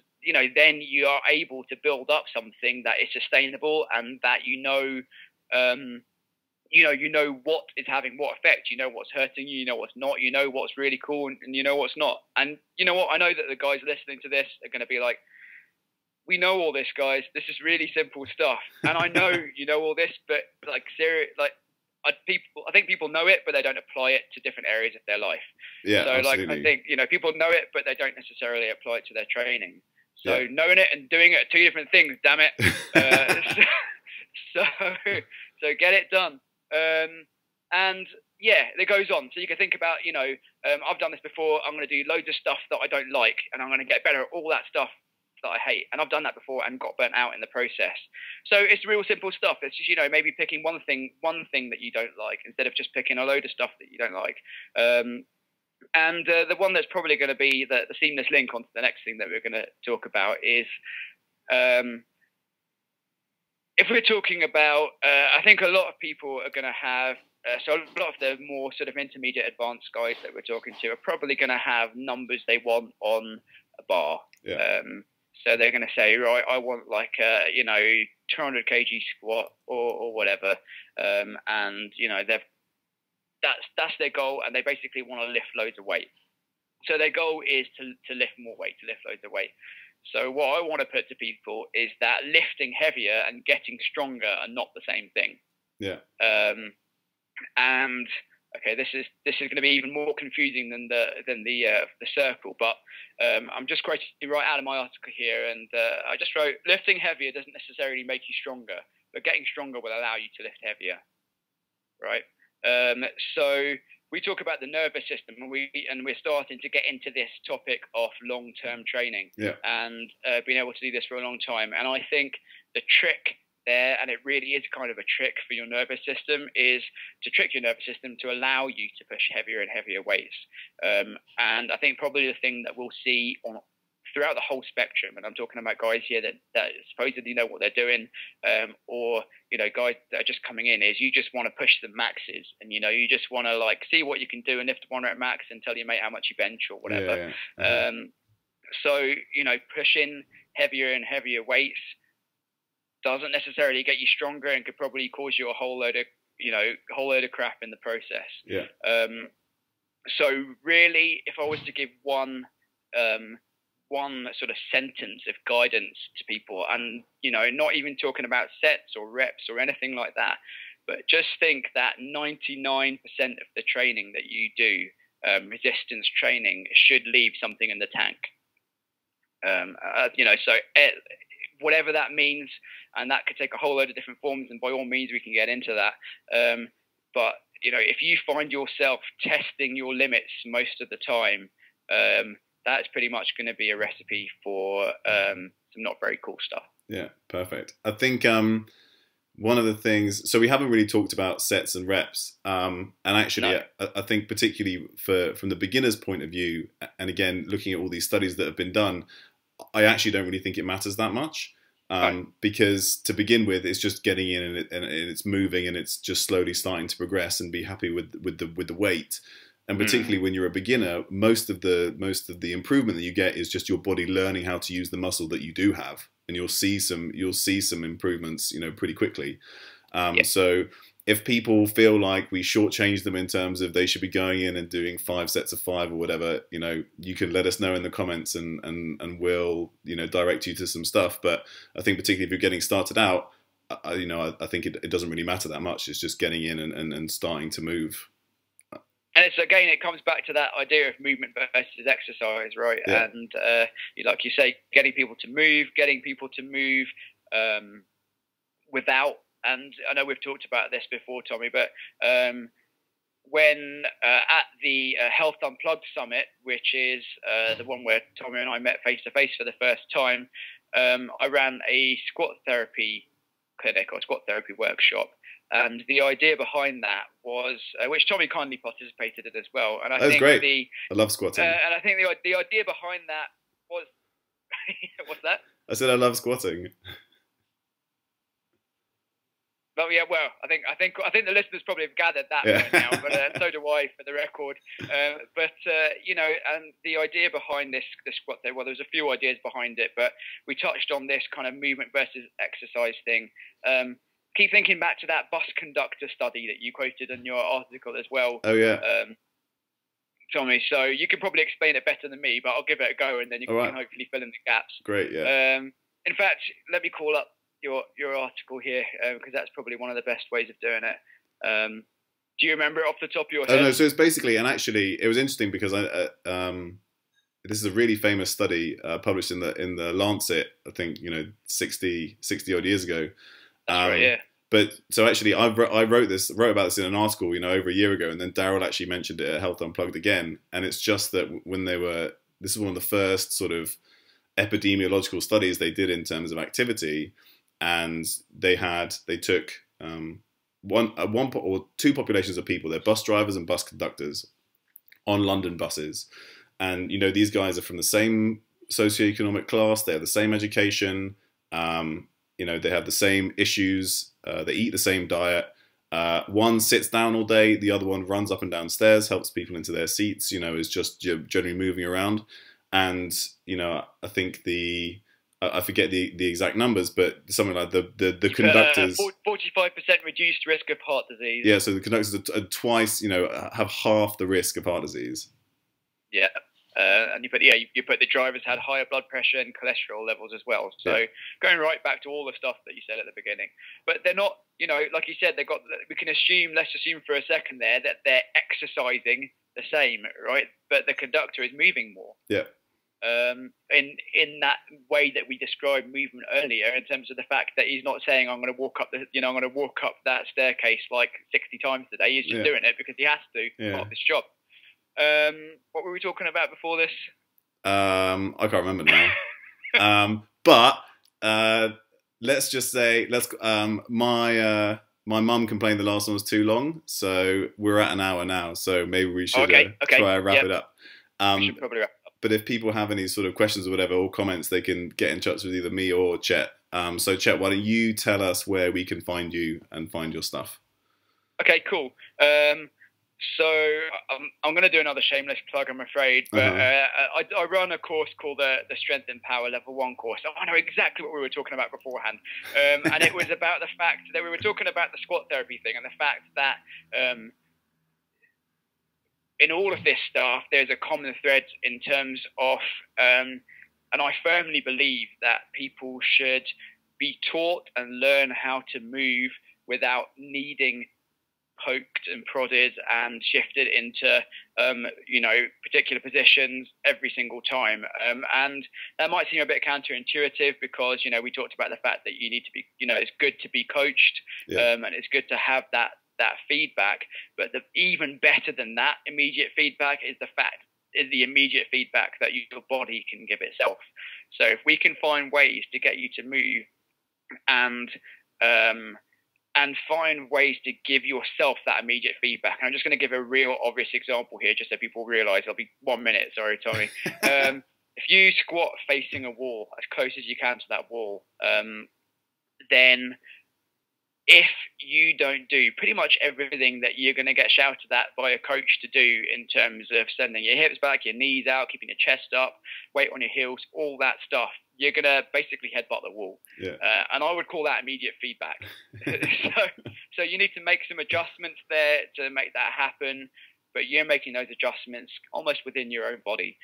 then you are able to build up something that is sustainable and that you know what is having what effect. You know what's hurting you. You know what's not. You know what's really cool, and you know what's not. And you know what? I know that the guys listening to this are going to be like, we know all this, guys. This is really simple stuff. And I know you know all this, but like serious, like I think people know it, but they don't apply it to different areas of their life. Yeah, so absolutely. like I think people know it, but they don't necessarily apply it to their training. So knowing it and doing it are two different things. Damn it. So get it done. And yeah, it goes on. So you can think about, I've done this before. I'm going to do loads of stuff that I don't like, and I'm going to get better at all that stuff that I hate. And I've done that before and got burnt out in the process. So it's real simple stuff. It's just, maybe picking one thing that you don't like instead of just picking a load of stuff that you don't like. And the one that's probably going to be the seamless link onto the next thing that we're going to talk about is, if we're talking about, I think a lot of people are going to have, so a lot of the more sort of intermediate advanced guys that we're talking to are probably going to have numbers they want on a bar. Yeah. So they're going to say, right, I want like a, 200 kg squat or whatever. And, that's their goal, and they basically want to lift loads of weight. So their goal is to lift more weight, to lift loads of weight. So what I want to put to people is that lifting heavier and getting stronger are not the same thing. Yeah. And okay, this is going to be even more confusing than the circle, but I'm just quoting right out of my article here, and I just wrote, lifting heavier doesn't necessarily make you stronger, but getting stronger will allow you to lift heavier, right? So we talk about the nervous system, and we're starting to get into this topic of long-term training, and being able to do this for a long time. And I think the trick there, and it really is kind of a trick for your nervous system, is to trick your nervous system to allow you to push heavier and heavier weights. And I think probably the thing that we'll see throughout the whole spectrum, and I'm talking about guys here that supposedly know what they're doing, or guys that are just coming in, is you just want to push the maxes, and you just want to like see what you can do and lift one rep max and tell your mate how much you bench or whatever. So pushing heavier and heavier weights doesn't necessarily get you stronger, and could probably cause you a whole load of crap in the process. Yeah. So really, if I was to give one sort of sentence of guidance to people, and not even talking about sets or reps or anything like that, but just think that 99% of the training that you do, resistance training, should leave something in the tank. So whatever that means, and that could take a whole load of different forms, and by all means we can get into that. But if you find yourself testing your limits most of the time, that's pretty much going to be a recipe for some not very cool stuff. Yeah, perfect. I think one of the things, so we haven't really talked about sets and reps, and actually I think particularly from the beginner's point of view, and again looking at all these studies that have been done, I actually don't really think it matters that much, because to begin with, it's just getting in and it's moving, and it's just slowly starting to progress and be happy with the weight. And particularly when you're a beginner, most of the improvement that you get is just your body learning how to use the muscle that you do have, and you'll see some improvements, pretty quickly. So if people feel like we shortchange them in terms of they should be going in and doing 5 sets of 5 or whatever, you can let us know in the comments, and we'll direct you to some stuff. But I think particularly if you're getting started out, I think it doesn't really matter that much. It's just getting in and starting to move. And it comes back to that idea of movement versus exercise, right? Yeah. And like you say, getting people to move without. And I know we've talked about this before, Tommy, but when at the Health Unplugged Summit, which is the one where Tommy and I met face to face for the first time, I ran a squat therapy clinic or squat therapy workshop. And the idea behind that was, which Tommy kindly participated in as well. And I that was think great. I love squatting. And I think the idea behind that was, what's that? I said I love squatting. Oh yeah, well, I think the listeners probably have gathered that by now, but so do I, for the record. And the idea behind this squat there, well, there's a few ideas behind it, but we touched on this kind of movement versus exercise thing. keep thinking back to that bus conductor study that you quoted in your article as well. Oh yeah. Tommy, so you can probably explain it better than me, but I'll give it a go, and then you can hopefully fill in the gaps. Great, yeah. In fact, let me call up your article here, because that's probably one of the best ways of doing it. Do you remember it off the top of your head? Oh no, so it's basically, and actually, it was interesting because this is a really famous study published in the Lancet. I think 60 odd years ago. That's right, yeah. But so actually, I wrote about this in an article, over a year ago, and then Daryl actually mentioned it at Health Unplugged again. And it's just that when this is one of the first sort of epidemiological studies they did in terms of activity, and they took one or two populations of people. They're bus drivers and bus conductors on London buses, and these guys are from the same socioeconomic class. They have the same education. They have the same issues. They eat the same diet. One sits down all day. The other one runs up and down stairs, helps people into their seats. Is just generally moving around. And I think I forget the exact numbers, but something like the conductors 45% reduced risk of heart disease. Yeah, so the conductors are twice, have half the risk of heart disease. Yeah. And you put the drivers had higher blood pressure and cholesterol levels as well. So going right back to all the stuff that you said at the beginning, but they're not, like you said, we can assume, let's assume for a second there that they're exercising the same, right? But the conductor is moving more. Yeah. In that way that we described movement earlier, in terms of the fact that he's not saying I'm going to walk up I'm going to walk up that staircase like 60 times today. He's just doing it because he has to, part of his job. What were we talking about before this? I can't remember now. But let's just say my mum complained the last one was too long, so we're at an hour now. So maybe we should try and wrap it up. We should probably wrap it up. But if people have any sort of questions or whatever, or comments, they can get in touch with either me or Chet. So Chet, why don't you tell us where we can find you and find your stuff? Okay, cool. So I'm going to do another shameless plug, I'm afraid, but I run a course called the Strength and Power Level 1 course. I know exactly what we were talking about beforehand, and it was about the fact that we were talking about the squat therapy thing, and the fact that in all of this stuff, there's a common thread in terms of, and I firmly believe that people should be taught and learn how to move without needing poked and prodded and shifted into, particular positions every single time. And that might seem a bit counterintuitive because, we talked about the fact that you need to be, it's good to be coached, and it's good to have that feedback. But even better than that immediate feedback is the immediate feedback that your body can give itself. So if we can find ways to get you to move and find ways to give yourself that immediate feedback. And I'm just going to give a real obvious example here, just so people realize. It'll be 1 minute. Sorry, Tommy. If you squat facing a wall as close as you can to that wall, then if you don't do pretty much everything that you're going to get shouted at by a coach to do in terms of sending your hips back, your knees out, keeping your chest up, weight on your heels, all that stuff, you're going to basically headbutt the wall. Yeah. And I would call that immediate feedback. So you need to make some adjustments there to make that happen, but you're making those adjustments almost within your own body.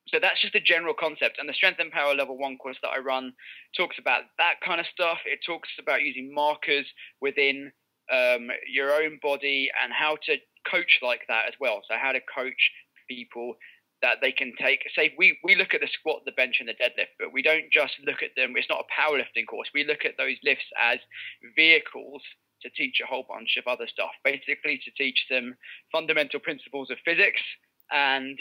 So that's just a general concept. And the Strength and Power Level 1 course that I run talks about that kind of stuff. It talks about using markers within your own body and how to coach like that as well. So how to coach people that they can take. Say we look at the squat, the bench, and the deadlift, but we don't just look at them. It's not a powerlifting course. We look at those lifts as vehicles to teach a whole bunch of other stuff, basically to teach them fundamental principles of physics and,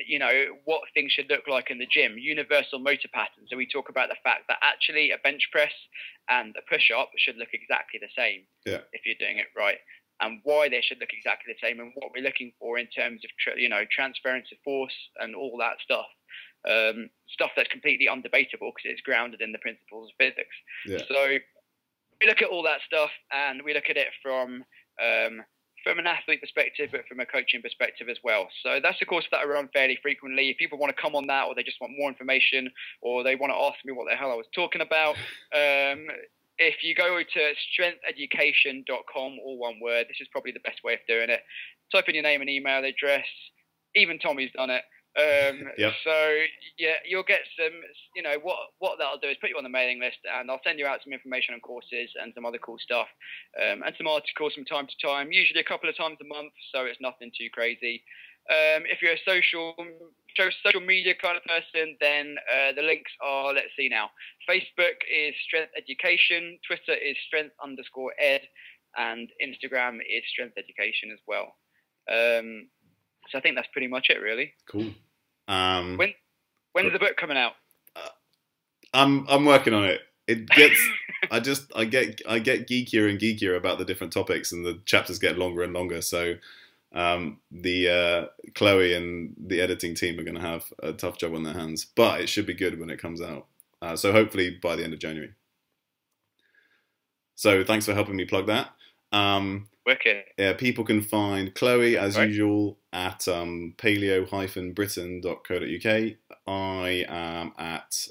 what things should look like in the gym, universal motor patterns. So we talk about the fact that actually a bench press and a push-up should look exactly the same if you're doing it right, and why they should look exactly the same, and what we're looking for in terms of, transference of force and all that stuff. Stuff that's completely undebatable because it's grounded in the principles of physics. Yeah. So we look at all that stuff and we look at it from an athlete perspective, but from a coaching perspective as well. So that's a course that I run fairly frequently. If people want to come on that, or they just want more information, or they want to ask me what the hell I was talking about, if you go to strengtheducation.com, all one word, this is probably the best way of doing it. Type in your name and email address. Even Tommy's done it. Yep. So yeah, you'll get some. You know what that'll do is put you on the mailing list, and I'll send you out some information on courses and some other cool stuff, and some articles from time to time. Usually a couple of times a month, so it's nothing too crazy. If you're a social media kind of person, then the links are, let's see now. Facebook is Strength Education, Twitter is Strength_ed, and Instagram is Strength Education as well. So I think that's pretty much it, really. Cool. When's the book coming out? I'm working on it. It gets I get geekier and geekier about the different topics, and the chapters get longer and longer. So Chloe and the editing team are going to have a tough job on their hands, but it should be good when it comes out. So hopefully by the end of January. So thanks for helping me plug that. Wicked. Yeah, people can find Chloe as usual at paleo-britain.co.uk. I am at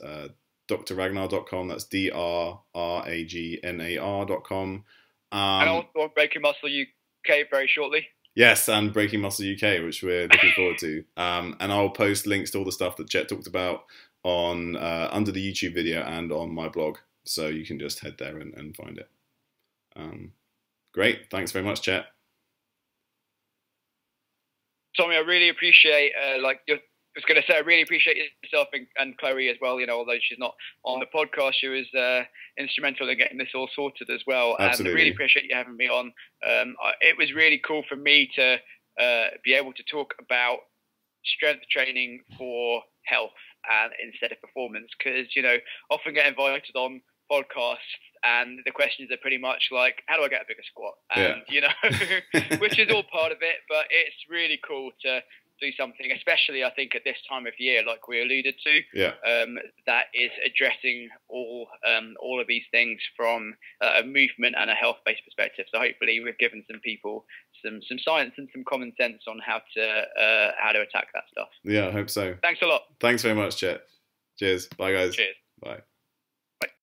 drragnar.com. That's drragnar.com. And also on Breaking Muscle UK very shortly. Yes, and Breaking Muscle UK, which we're looking forward to. And I'll post links to all the stuff that Chet talked about on under the YouTube video and on my blog, so you can just head there and find it. Great, thanks very much, Chet. Tommy, I really appreciate I was going to say, I really appreciate yourself and Chloe as well. You know, although she's not on the podcast, she was instrumental in getting this all sorted as well. Absolutely. And I really appreciate you having me on. It was really cool for me to be able to talk about strength training for health and instead of performance, because, you know, often get invited on podcasts and the questions are pretty much like, how do I get a bigger squat? And, you know, which is all part of it, but it's really cool to do something, especially I think at this time of year, like we alluded to, that is addressing all of these things from a movement and a health-based perspective. So hopefully we've given some people some science and some common sense on how to attack that stuff. Yeah, I hope so. Thanks a lot. Thanks very much, Chet. Cheers. Bye, guys. Cheers. Bye.